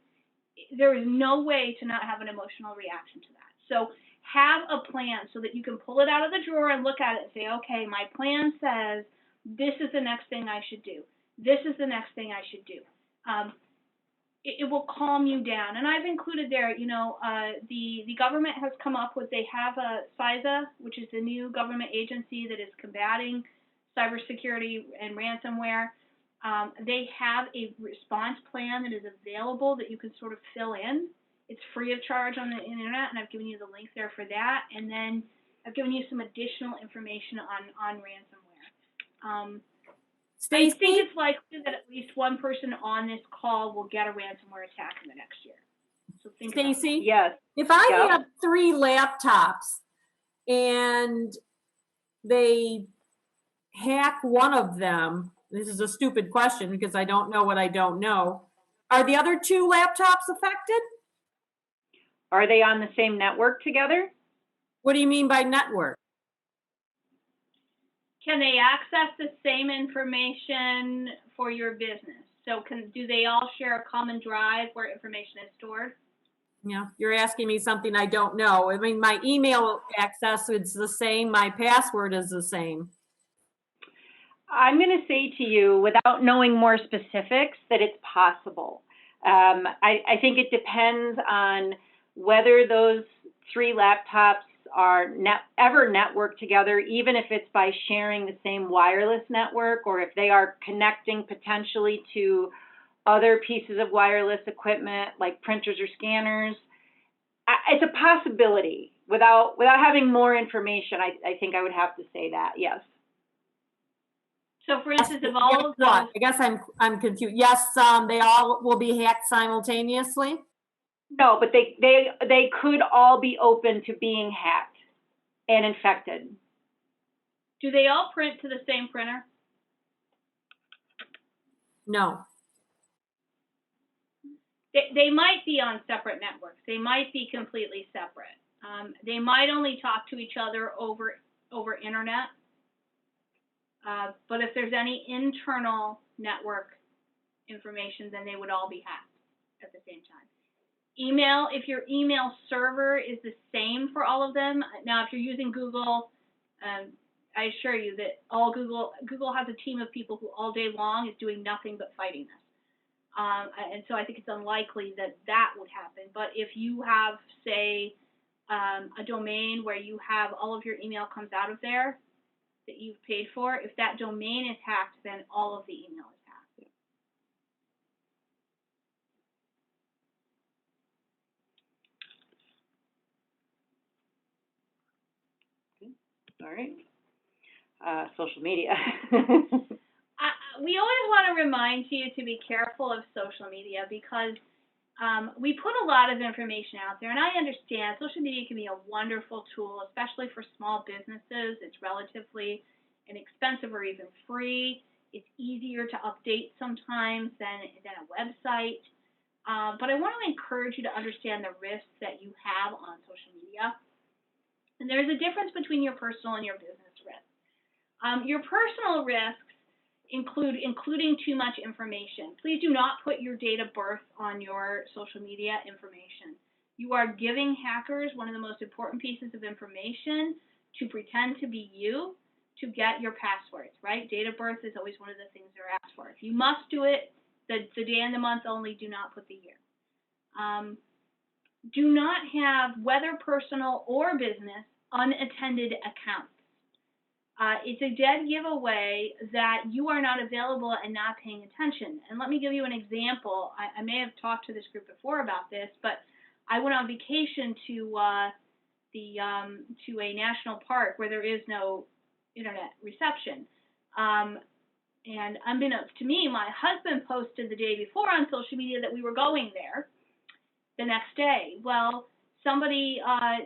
There is no way to not have an emotional reaction to that. So have a plan so that you can pull it out of the drawer and look at it and say, okay, my plan says this is the next thing I should do. This is the next thing I should do. It will calm you down. And I've included there, the government has come up with, they have a CISA, which is the new government agency that is combating cybersecurity and ransomware. They have a response plan that is available that you can sort of fill in. It's free of charge on the internet, and I've given you the link there for that. And then I've given you some additional information on ransomware. I think it's likely that at least one person on this call will get a ransomware attack in the next year. So think about Stacy? that. Yes. If I have 3 laptops and they hack one of them, this is a stupid question because I don't know what I don't know, are the other 2 laptops affected? Are they on the same network together? What do you mean by network? Can they access the same information for your business? So do they all share a common drive where information is stored? Yeah, you're asking me something I don't know. I mean, my email access is the same. My password is the same. I'm going to say to you, without knowing more specifics, that it's possible. I think it depends on whether those 3 laptops are ever networked together, even if it's by sharing the same wireless network, or if they are connecting potentially to other pieces of wireless equipment like printers or scanners. It's a possibility. Without having more information, I think I would have to say that, yes. So for instance, if all of those... I guess I'm confused. Yes, they all will be hacked simultaneously? No, but they could all be open to being hacked and infected. Do they all print to the same printer? No. They might be on separate networks. They might be completely separate. They might only talk to each other over internet. But if there's any internal network information, then they would all be hacked at the same time. Email, if your email server is the same for all of them. Now, if you're using Google, I assure you that Google has a team of people who all day long is doing nothing but fighting this. And so I think it's unlikely that would happen. But if you have, say, a domain where you have all of your email comes out of there that you've paid for, if that domain is hacked, then all of the email is hacked. All right. Social media. We always want to remind you to be careful of social media because we put a lot of information out there, and I understand social media can be a wonderful tool, especially for small businesses. It's relatively inexpensive or even free. It's easier to update sometimes than a website. But I want to encourage you to understand the risks that you have on social media. And there's a difference between your personal and your business risks. Your personal risks including too much information. Please do not put your date of birth on your social media information. You are giving hackers one of the most important pieces of information to pretend to be you to get your passwords, right? Date of birth is always one of the things they're asked for. If you must do it, the day and the month only, do not put the year. Do not have, whether personal or business, unattended accounts. It's a dead giveaway that you are not available and not paying attention. And let me give you an example. I may have talked to this group before about this, but I went on vacation to a national park where there is no internet reception. And unbeknownst to me, my husband posted the day before on social media that we were going there the next day. Well, somebody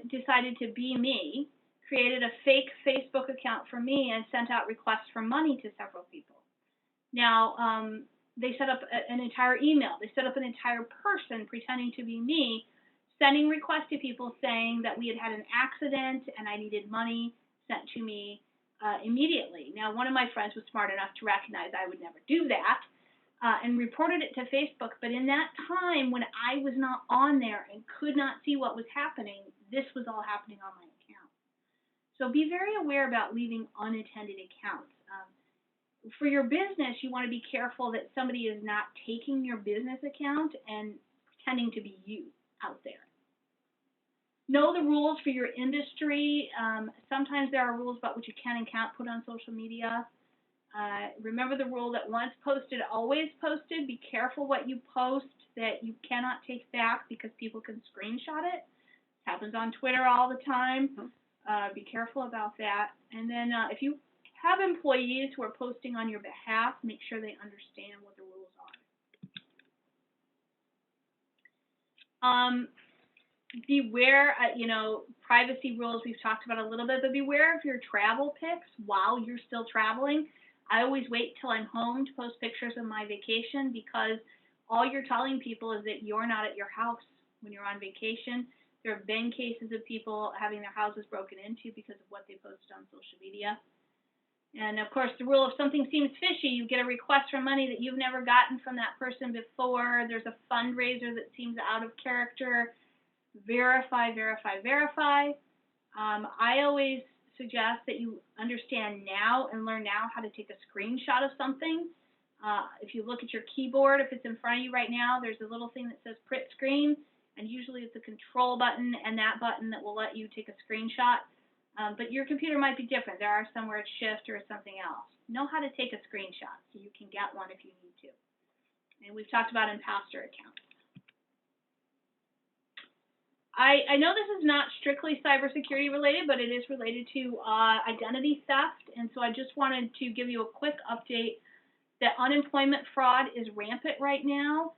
decided to be me, created a fake Facebook account for me, and sent out requests for money to several people. Now, they set up an entire email. They set up an entire person pretending to be me, sending requests to people saying that we had had an accident and I needed money sent to me immediately. Now, one of my friends was smart enough to recognize I would never do that and reported it to Facebook. But in that time when I was not on there and could not see what was happening, this was all happening on my account. So be very aware about leaving unattended accounts. For your business, you want to be careful that somebody is not taking your business account and pretending to be you out there. Know the rules for your industry. Sometimes there are rules about what you can and can't put on social media. Remember the rule that once posted, always posted. Be careful what you post that you cannot take back because people can screenshot it. It happens on Twitter all the time. Be careful about that. And then if you have employees who are posting on your behalf, make sure they understand what the rules are. Beware, privacy rules we've talked about a little bit, but beware of your travel pics while you're still traveling. I always wait till I'm home to post pictures of my vacation because all you're telling people is that you're not at your house when you're on vacation. There have been cases of people having their houses broken into because of what they posted on social media. And of course, the rule, if something seems fishy, you get a request for money that you've never gotten from that person before. There's a fundraiser that seems out of character. Verify, verify, verify. I always suggest that you understand now and learn now how to take a screenshot of something. If you look at your keyboard, if it's in front of you right now, there's a little thing that says print screen, and usually it's a control button and that button that will let you take a screenshot. But your computer might be different. There are some where it's shift or something else. Know how to take a screenshot so you can get one if you need to. And we've talked about imposter accounts. I know this is not strictly cybersecurity related, but it is related to identity theft. And so I just wanted to give you a quick update that unemployment fraud is rampant right now.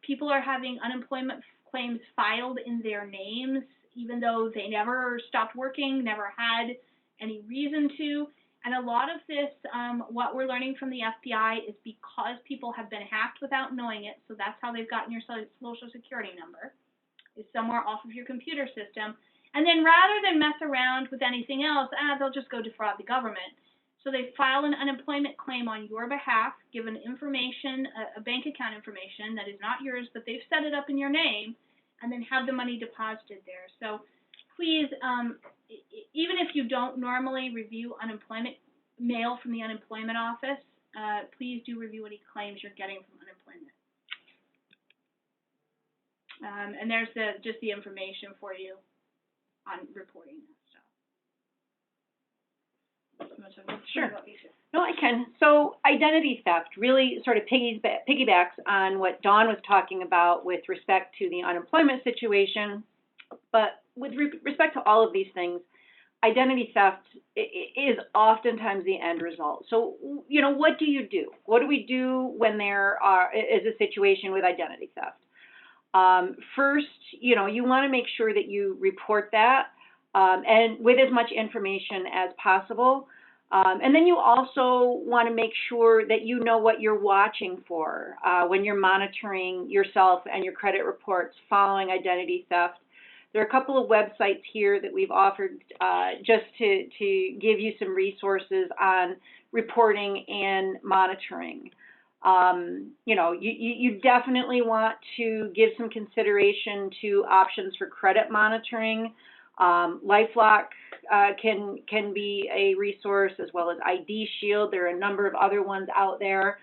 People are having unemployment claims filed in their names, even though they never stopped working, never had any reason to. And a lot of this, what we're learning from the FBI is because people have been hacked without knowing it, so that's how they've gotten your social security number, is somewhere off of your computer system. And then rather than mess around with anything else, they'll just go defraud the government. So they file an unemployment claim on your behalf, given information, a bank account information that is not yours, but they've set it up in your name, and then have the money deposited there. So please, even if you don't normally review unemployment mail from the unemployment office, please do review any claims you're getting from unemployment. And there's just the information for you on reporting that stuff. Sure. No, I can. So identity theft really sort of piggybacks on what Dawn was talking about with respect to the unemployment situation. But with respect to all of these things, identity theft is oftentimes the end result. So, what do you do? What do we do when there is a situation with identity theft? First, you want to make sure that you report that and with as much information as possible. And then you also want to make sure that you know what you're watching for when you're monitoring yourself and your credit reports following identity theft. there are a couple of websites here that we've offered just to give you some resources on reporting and monitoring. You know, you definitely want to give some consideration to options for credit monitoring. LifeLock can be a resource, as well as ID Shield. There are a number of other ones out there.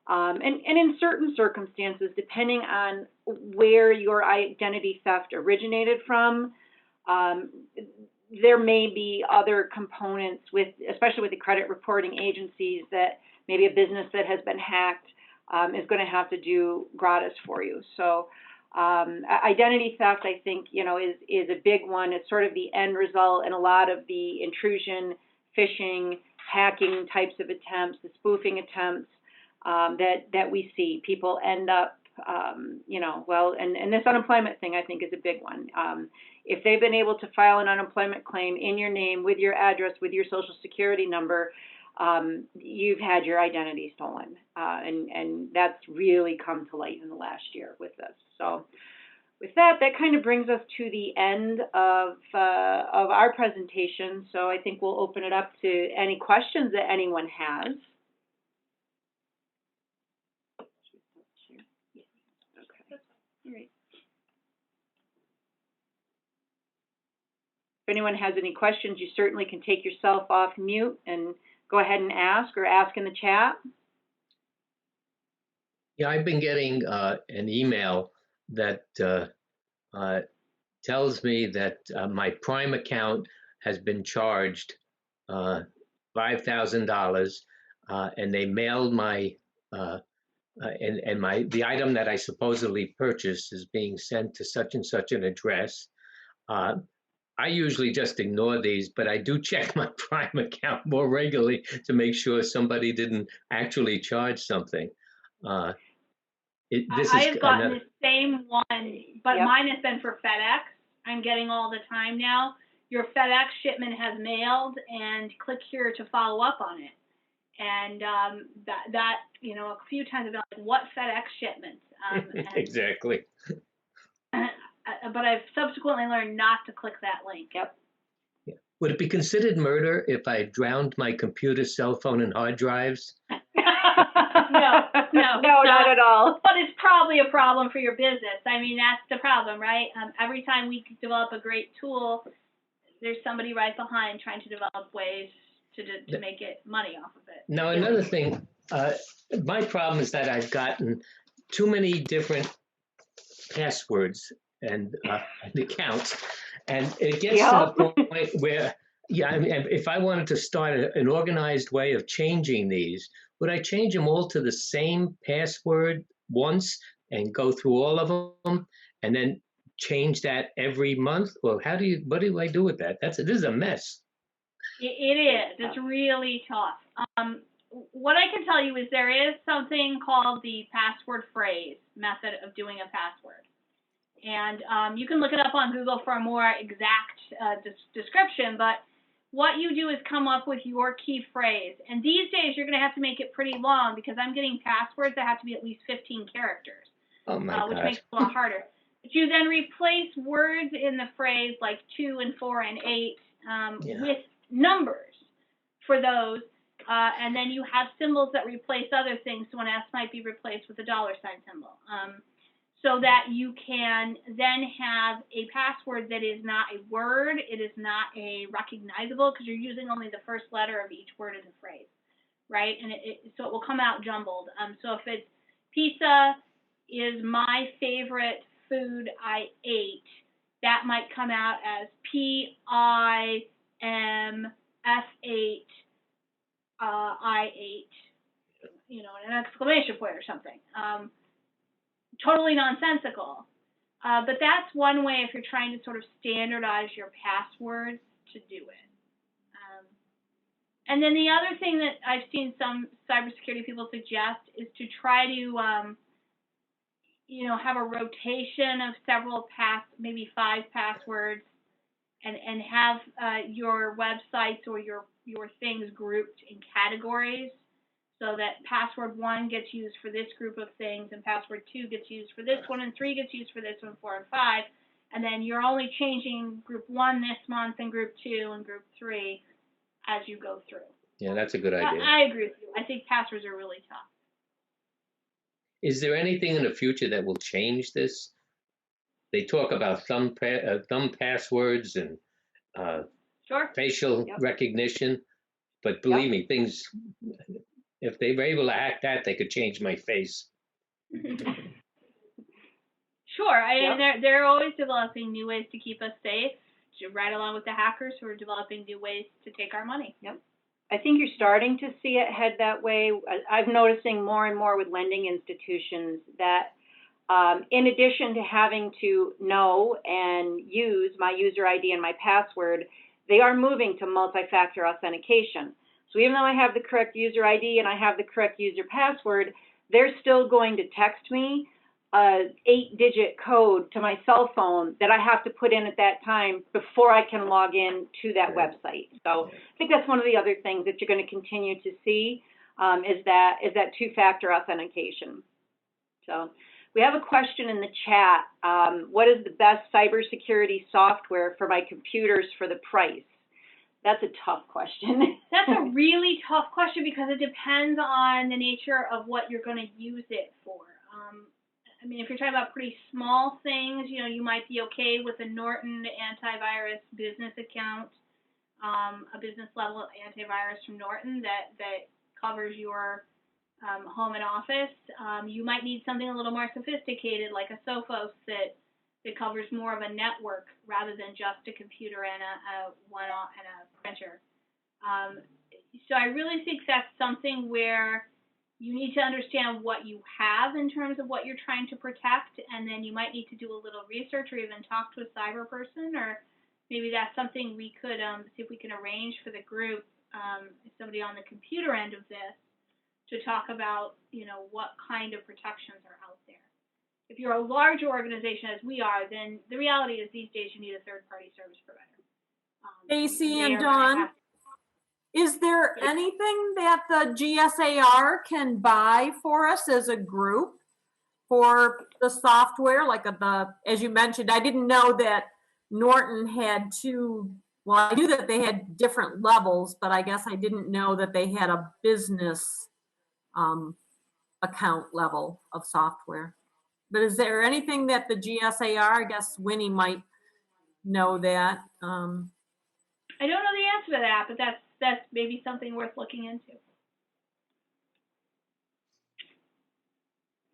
And in certain circumstances, depending on where your identity theft originated from, there may be other components especially with the credit reporting agencies, that maybe a business that has been hacked is going to have to do gratis for you. So identity theft, I think, you know, is a big one. It's sort of the end result in a lot of the intrusion, phishing, hacking types of attempts, the spoofing attempts that we see. People end up, you know, well, and this unemployment thing, I think, is a big one. If they've been able to file an unemployment claim in your name, with your address, with your social security number, you've had your identity stolen. And that's really come to light in the last year with this. So with that kind of brings us to the end of our presentation. So I think we'll open it up to any questions that anyone has. If anyone has any questions, you certainly can take yourself off mute and go ahead and ask, or ask in the chat. Yeah, I've been getting an email that tells me that my Prime account has been charged $5,000, and they mailed my the item that I supposedly purchased is being sent to such and such an address. I usually just ignore these, but I do check my Prime account more regularly to make sure somebody didn't actually charge something. I have gotten the same one, but Yep. Mine has been for FedEx. I'm getting all the time now. Your FedEx shipment has mailed, and click here to follow up on it. And that you know, a few times I've been like, what FedEx shipment? Exactly. But I've subsequently learned not to click that link. Yep. Yeah. Would it be considered murder if I drowned my computer, cell phone, and hard drives? No, not at all. But it's probably a problem for your business. I mean, that's the problem, right? Every time we develop a great tool, there's somebody right behind trying to develop ways to make money off of it. Now, another thing, my problem is that I've gotten too many different passwords and accounts, and it gets to the point where, yeah, I mean, if I wanted to start an organized way of changing these, would I change them all to the same password once and go through all of them and then change that every month? Or what do I do with that? This is a mess. It is. It's really tough. What I can tell you is there is something called the password phrase method of doing a password. And you can look it up on Google for a more exact description, but what you do is come up with your key phrase. And these days, you're going to have to make it pretty long, because I'm getting passwords that have to be at least 15 characters, Oh my which gosh. makes it a lot harder. But you then replace words in the phrase like 2 and 4 and 8 with numbers for those. And then you have symbols that replace other things. So an S might be replaced with a $sign symbol. So that you can then have a password that is not a word, it is not a recognizable, because you're using only the first letter of each word in the phrase, right? And so it will come out jumbled. So if it's pizza is my favorite food I ate, that might come out as PIMF8 I ate, you know, an exclamation point or something. Totally nonsensical. But that's one way if you're trying to sort of standardize your passwords to do it. And then the other thing that I've seen some cybersecurity people suggest is to try to, you know, have a rotation of several maybe 5 passwords, and have your websites or your things grouped in categories, so that password 1 gets used for this group of things, and password 2 gets used for this one, and 3 gets used for this one, 4 and 5, And then you're only changing group 1 this month and group 2 and group 3 as you go through. Yeah, that's a good idea. I agree with you. I think passwords are really tough. Is there anything in the future that will change this? They talk about thumb passwords and Sure. facial Yep. recognition, but believe me, things, if they were able to hack that, they could change my face. Sure. Yep. They're always developing new ways to keep us safe, right along with the hackers who are developing new ways to take our money. Yep. I think you're starting to see it head that way. I'm noticing more and more with lending institutions that in addition to having to know and use my user ID and my password, they are moving to multi-factor authentication. So even though I have the correct user ID and I have the correct user password, they're still going to text me a 8-digit code to my cell phone that I have to put in at that time before I can log in to that website. So I think that's one of the other things that you're going to continue to see is that 2-factor authentication. So we have a question in the chat. What is the best cybersecurity software for my computers for the price? That's a tough question. That's a really tough question because it depends on the nature of what you're going to use it for. I mean, if you're talking about pretty small things, you know, you might be okay with a Norton antivirus business account, a business level antivirus from Norton that covers your home and office. You might need something a little more sophisticated like a Sophos that covers more of a network rather than just a computer and a printer. So I really think that's something where you need to understand what you have in terms of what you're trying to protect, and then you might need to do a little research or even talk to a cyber person, or maybe that's something we could see if we can arrange for the group, somebody on the computer end of this, to talk about, you know, what kind of protections are out there. If you're a larger organization, as we are, then the reality is these days you need a third-party service provider. Stacy and Dawn, is there anything that the GSAR can buy for us as a group for the software? Like as you mentioned, I didn't know that Norton had well, I knew that they had different levels, but I guess I didn't know that they had a business account level of software. But is there anything that the GSAR, I guess Winnie might know that? I don't know the answer to that, but that's maybe something worth looking into.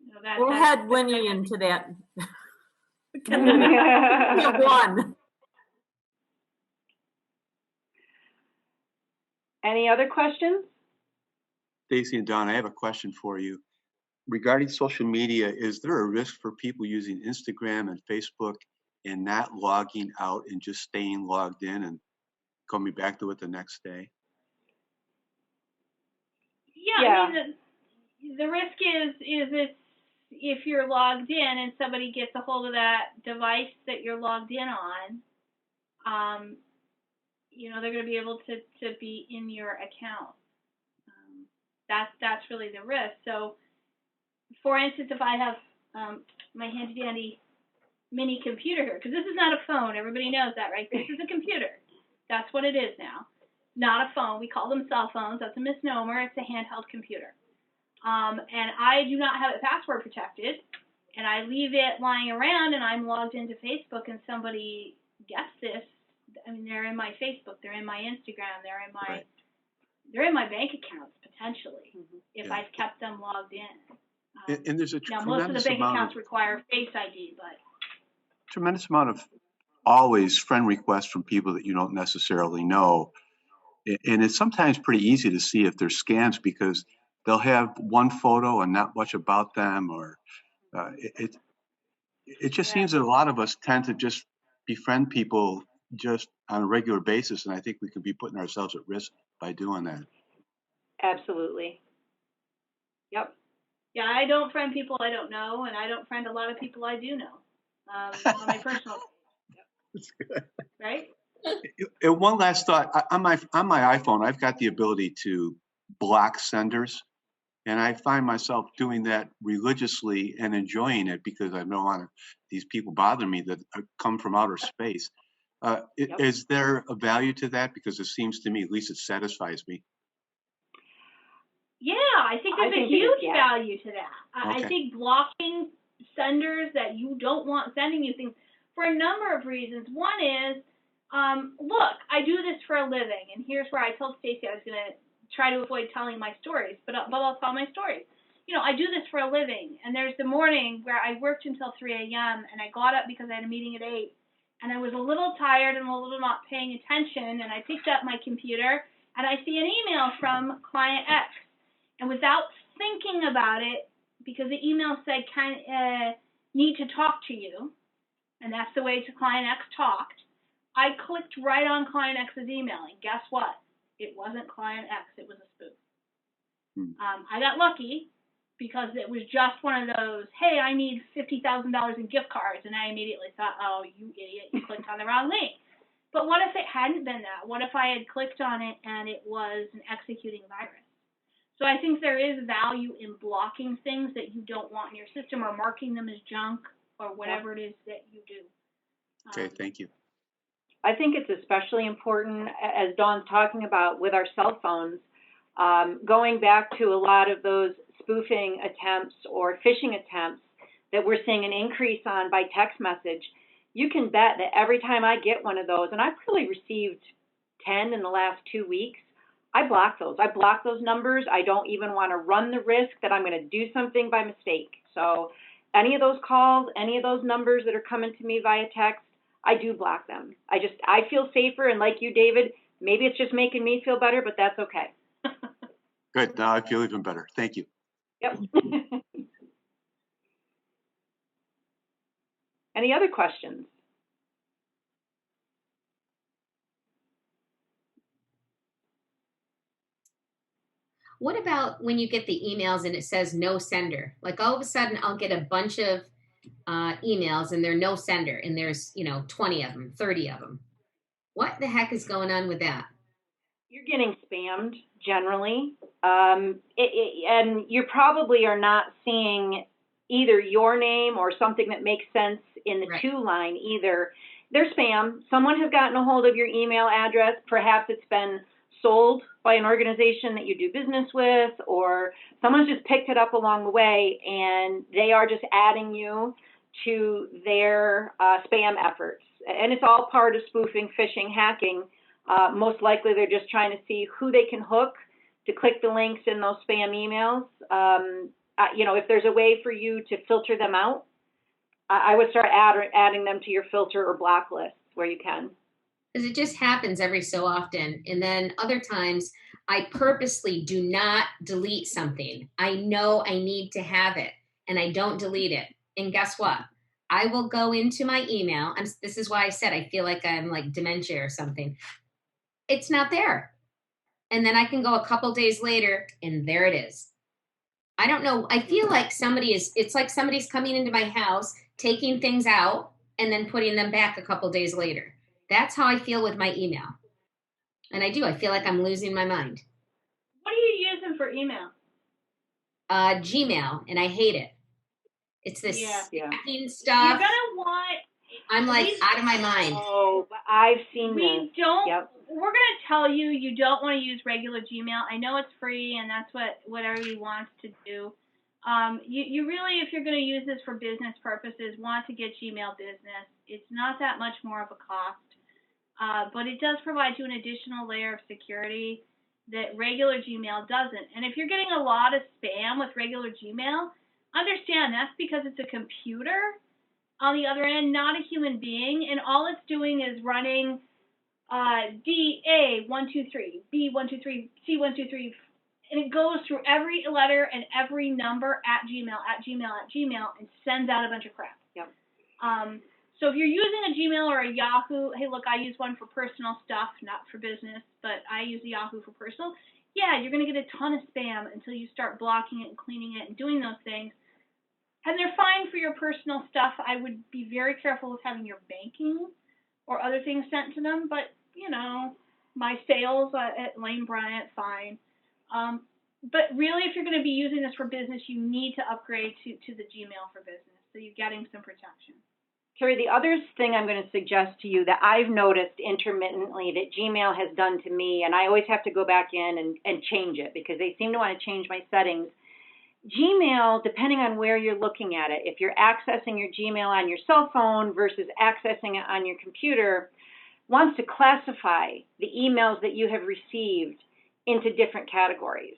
You know, We'll head Winnie into that. One. Any other questions? Stacy and Don, I have a question for you. Regarding social media, is there a risk for people using Instagram and Facebook and not logging out and just staying logged in and coming back to it the next day? Yeah. I mean, the risk is if you're logged in and somebody gets a hold of that device that you're logged in on, you know, they're going to be able to be in your account. That's really the risk. So, for instance, if I have my handy dandy mini computer here, because this is not a phone, everybody knows that, right? This is a computer. That's what it is now. Not a phone. We call them cell phones. That's a misnomer. It's a handheld computer. And I do not have it password protected, and I leave it lying around, and I'm logged into Facebook, and somebody gets this. I mean, they're in my Facebook, they're in my Instagram, they're in my bank accounts potentially if I've kept them logged in. And there's a now most of the bank accounts require Face ID, but tremendous amount of always friend requests from people that you don't necessarily know, and it's sometimes pretty easy to see if they're scams because they'll have one photo and not much about them, or it just seems that a lot of us tend to just befriend people just on a regular basis, and I think we could be putting ourselves at risk by doing that. Absolutely. Yep. Yeah, I don't friend people I don't know, and I don't friend a lot of people I do know on my personal. That's good. Right. And one last thought: on my iPhone, I've got the ability to block senders. And I find myself doing that religiously and enjoying it because I don't want these people bother me that come from outer space. Is there a value to that? Because it seems to me, at least it satisfies me. Yeah, I think there's a huge value to that. I think blocking senders that you don't want sending you things for a number of reasons. One is, look, I do this for a living, and here's where I told Stacy I was going to try to avoid telling my stories, but I'll tell my stories. You know, I do this for a living, and there's the morning where I worked until 3 a.m., and I got up because I had a meeting at 8, and I was a little tired and a little not paying attention, and I picked up my computer, and I see an email from client X. And without thinking about it, because the email said, need to talk to you, and that's the way to client X talked, I clicked right on client X's email, and guess what? It wasn't client X, it was a spoof. I got lucky because it was just one of those, hey, I need $50,000 in gift cards, and I immediately thought, oh, you idiot, you clicked on the wrong link. But what if it hadn't been that? What if I had clicked on it and it was an executing virus? So I think there is value in blocking things that you don't want in your system or marking them as junk or whatever it is that you do. Okay, thank you. I think it's especially important, as Dawn's talking about, with our cell phones, going back to a lot of those spoofing attempts or phishing attempts that we're seeing an increase on by text message. You can bet that every time I get one of those, and I've probably received 10 in the last 2 weeks, I block those. I block those numbers. I don't even want to run the risk that I'm going to do something by mistake. So any of those calls, any of those numbers that are coming to me via text, I do block them. I feel safer, and like you, David, maybe it's just making me feel better, but that's okay. Good. Now I feel even better. Thank you. Yep. Any other questions? What about when you get the emails and it says no sender? Like all of a sudden I'll get a bunch of emails and they're no sender and there's, 20 of them, 30 of them. What the heck is going on with that? You're getting spammed generally. And you probably are not seeing either your name or something that makes sense in the to line either. They're spam. Someone has gotten a hold of your email address. Perhaps it's been sold by an organization that you do business with, or someone's just picked it up along the way and they are just adding you to their spam efforts. And it's all part of spoofing, phishing, hacking. Most likely they're just trying to see who they can hook to click the links in those spam emails. If there's a way for you to filter them out, I would start adding them to your filter or block list where you can. Because it just happens every so often. And then other times I purposely do not delete something. I know I need to have it and I don't delete it. And guess what? I will go into my email. And this is why I said I feel like I'm like dementia or something. It's not there. And then I can go a couple days later and there it is. I don't know. I feel like it's like somebody's coming into my house, taking things out and then putting them back a couple days later. That's how I feel with my email. And I feel like I'm losing my mind. What are you using for email? Gmail, and I hate it. It's this stacking stuff. You're gonna want. I'm like out of my mind. Oh, but I've seen this. We're gonna tell you you don't want to use regular Gmail. I know it's free, and that's what everybody wants to do. You really, if you're gonna use this for business purposes, want to get Gmail Business. It's not that much more of a cost. But it does provide you an additional layer of security that regular Gmail doesn't. And if you're getting a lot of spam with regular Gmail, understand that's because it's a computer on the other end, not a human being, and all it's doing is running DA123, B123, C123, and it goes through every letter and every number at Gmail, and sends out a bunch of crap. Yep. So if you're using a Gmail or a Yahoo, hey, look, I use one for personal stuff, not for business, but I use the Yahoo for personal. Yeah, you're going to get a ton of spam until you start blocking it and cleaning it and doing those things. And they're fine for your personal stuff. I would be very careful with having your banking or other things sent to them. But, my sales at Lane Bryant, fine. But really, if you're going to be using this for business, you need to upgrade to the Gmail for business, so you're getting some protection. Carrie, the other thing I'm going to suggest to you that I've noticed intermittently that Gmail has done to me, and I always have to go back in and change it because they seem to want to change my settings. Gmail, depending on where you're looking at it, if you're accessing your Gmail on your cell phone versus accessing it on your computer, wants to classify the emails that you have received into different categories.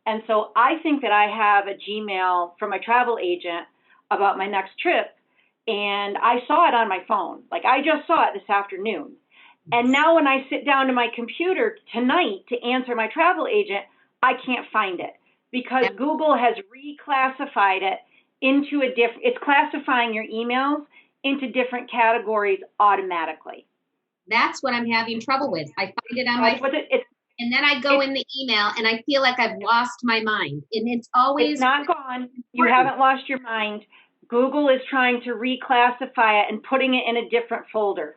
And so I think that I have a Gmail from my travel agent about my next trip, and I saw it on my phone. Like, I just saw it this afternoon. And now when I sit down to my computer tonight to answer my travel agent, I can't find it because Google has reclassified it into a different, it's classifying your emails into different categories automatically. That's what I'm having trouble with. I find it on my phone, and then I go in the email and I feel like I've lost my mind. And it's always— It's not gone. You haven't lost your mind. Google is trying to reclassify it and putting it in a different folder.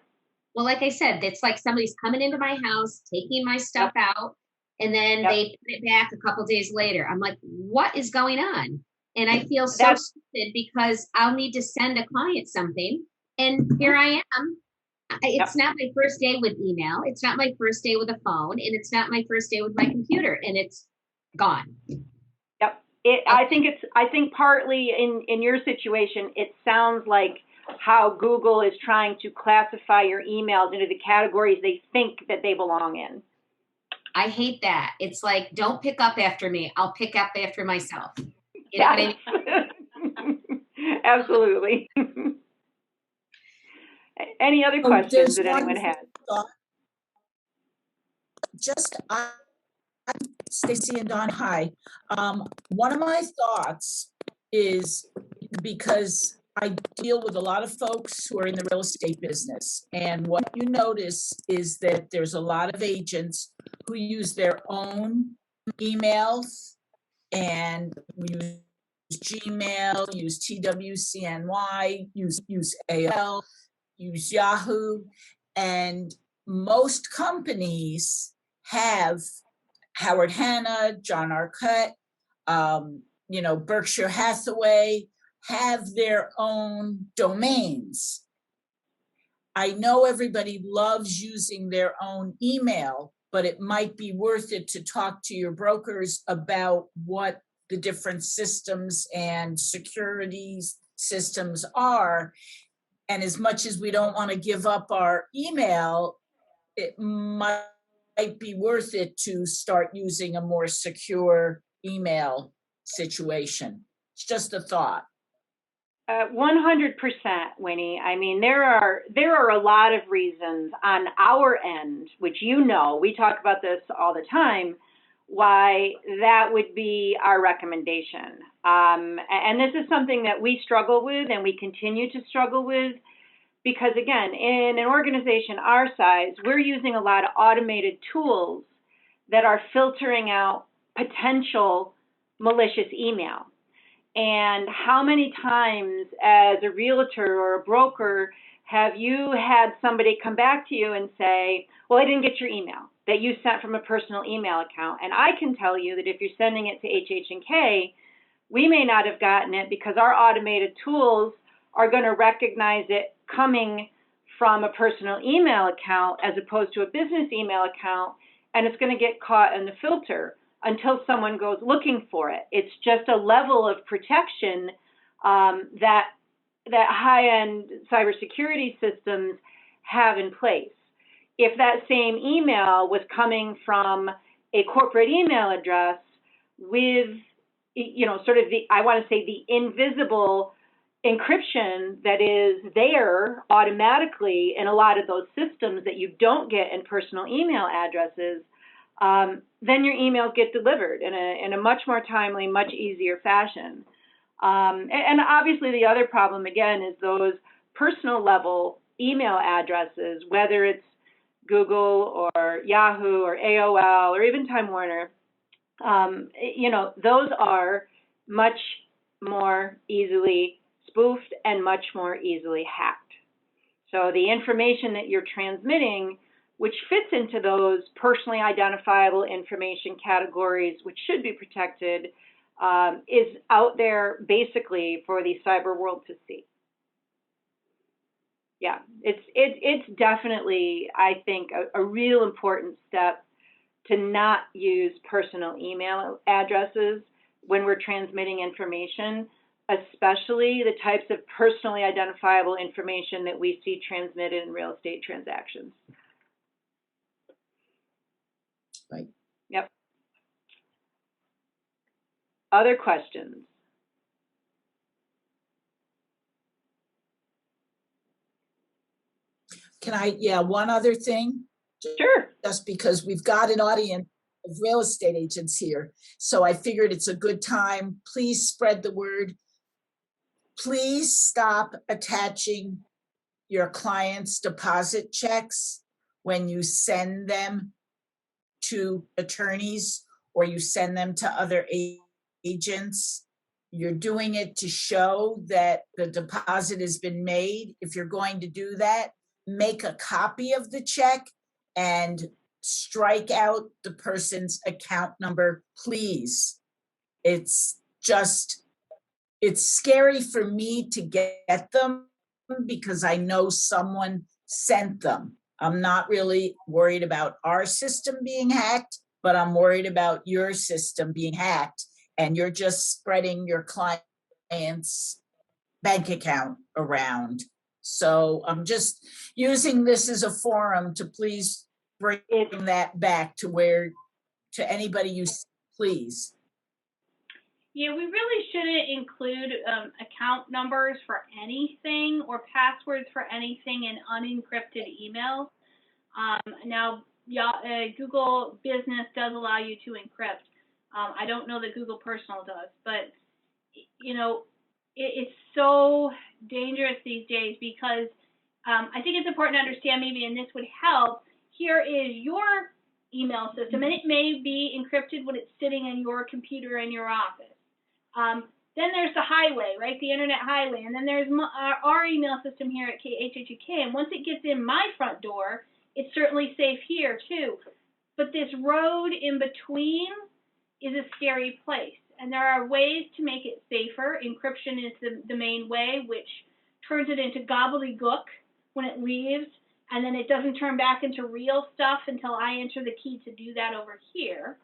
Well, like I said, it's like somebody's coming into my house, taking my stuff out, and then they put it back a couple days later. I'm like, what is going on? And I feel so stupid because I'll need to send a client something, and here I am. It's not my first day with email. It's not my first day with a phone, and it's not my first day with my computer, and it's gone. Yep. I think partly in your situation, it sounds like how Google is trying to classify your emails into the categories they think that they belong in. I hate that. It's like, don't pick up after me. I'll pick up after myself. You know what I mean? Absolutely. Any other questions that anyone has? Stacy and Don, hi. One of my thoughts is, because I deal with a lot of folks who are in the real estate business, and what you notice is that there's a lot of agents who use their own emails and use Gmail, use TWCNY, use AOL, use Yahoo, and most companies have Howard Hanna, John Arcott, Berkshire Hathaway, have their own domains. I know everybody loves using their own email, but it might be worth it to talk to your brokers about what the different systems and security systems are. And as much as we don't want to give up our email, it might be worth it to start using a more secure email situation. It's just a thought. 100%, Winnie. I mean, there are a lot of reasons on our end, which we talk about this all the time, why that would be our recommendation. And this is something that we struggle with and we continue to struggle with because, again, in an organization our size, we're using a lot of automated tools that are filtering out potential malicious email. And how many times as a realtor or a broker have you had somebody come back to you and say, well, I didn't get your email that you sent from a personal email account. And I can tell you that if you're sending it to HH&K, we may not have gotten it because our automated tools are going to recognize it coming from a personal email account as opposed to a business email account, and it's going to get caught in the filter until someone goes looking for it. It's just a level of protection that high-end cybersecurity systems have in place. If that same email was coming from a corporate email address with, sort of I want to say the invisible encryption that is there automatically in a lot of those systems that you don't get in personal email addresses, then your emails get delivered in a much more timely, much easier fashion. And obviously the other problem, again, is those personal level email addresses, whether it's Google or Yahoo or AOL or even Time Warner, those are much more easily spoofed and much more easily hacked. So the information that you're transmitting which fits into those personally identifiable information categories, which should be protected, is out there basically for the cyber world to see. Yeah, it's definitely, I think, a real important step to not use personal email addresses when we're transmitting information, especially the types of personally identifiable information that we see transmitted in real estate transactions. Right. Yep. Other questions? Can I, yeah, one other thing? Sure. Just because we've got an audience of real estate agents here. So I figured it's a good time. Please spread the word. Please stop attaching your clients' deposit checks when you send them to attorneys or you send them to other agents. You're doing it to show that the deposit has been made. If you're going to do that, make a copy of the check and strike out the person's account number, please. It's scary for me to get them because I know someone sent them. I'm not really worried about our system being hacked, but I'm worried about your system being hacked, and you're just spreading your client's bank account around. So I'm just using this as a forum to please bring that back to anybody you please. Yeah, we really shouldn't include account numbers for anything or passwords for anything in unencrypted email. Now, Google Business does allow you to encrypt. I don't know that Google Personal does, but it's so dangerous these days because I think it's important to understand maybe, and this would help, here is your email system, and it may be encrypted when it's sitting in your computer in your office. Then there's the highway, right, the internet highway, and then there's our email system here at HHUK, and once it gets in my front door, it's certainly safe here too. But this road in between is a scary place, and there are ways to make it safer. Encryption is the main way, which turns it into gobbledygook when it leaves, and then it doesn't turn back into real stuff until I enter the key to do that over here.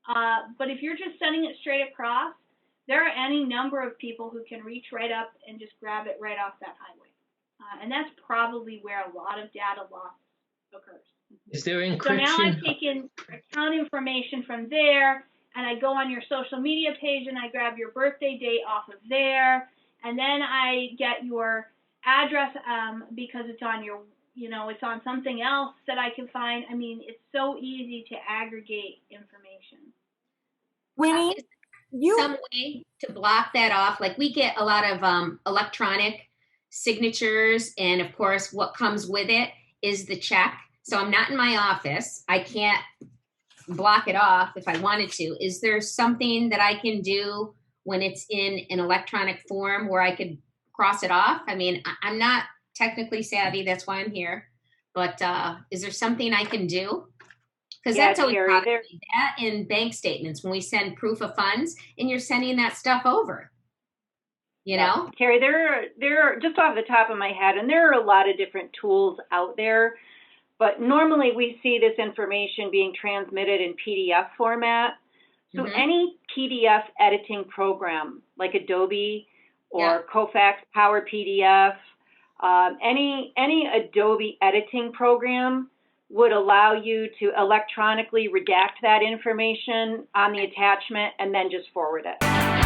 But if you're just sending it straight across, there are any number of people who can reach right up and just grab it right off that highway. And that's probably where a lot of data loss occurs. Is there encryption? So now I've taken account information from there, and I go on your social media page and I grab your birthday date off of there, and then I get your address because it's on your, it's on something else that I can find. I mean, it's so easy to aggregate information. Winnie, some way to block that off? Like, we get a lot of electronic signatures, and of course what comes with it is the check. So I'm not in my office, I can't block it off if I wanted to. Is there something that I can do when it's in an electronic form where I could cross it off? I mean, I'm not technically savvy, that's why I'm here, but is there something I can do? Because that's always that in bank statements when we send proof of funds and you're sending that stuff over, you know? Carrie, there are, just off the top of my head, and there are a lot of different tools out there, but normally we see this information being transmitted in PDF format. So any PDF editing program like Adobe or Kofax Power PDF, any Adobe editing program would allow you to electronically redact that information on the attachment and then just forward it.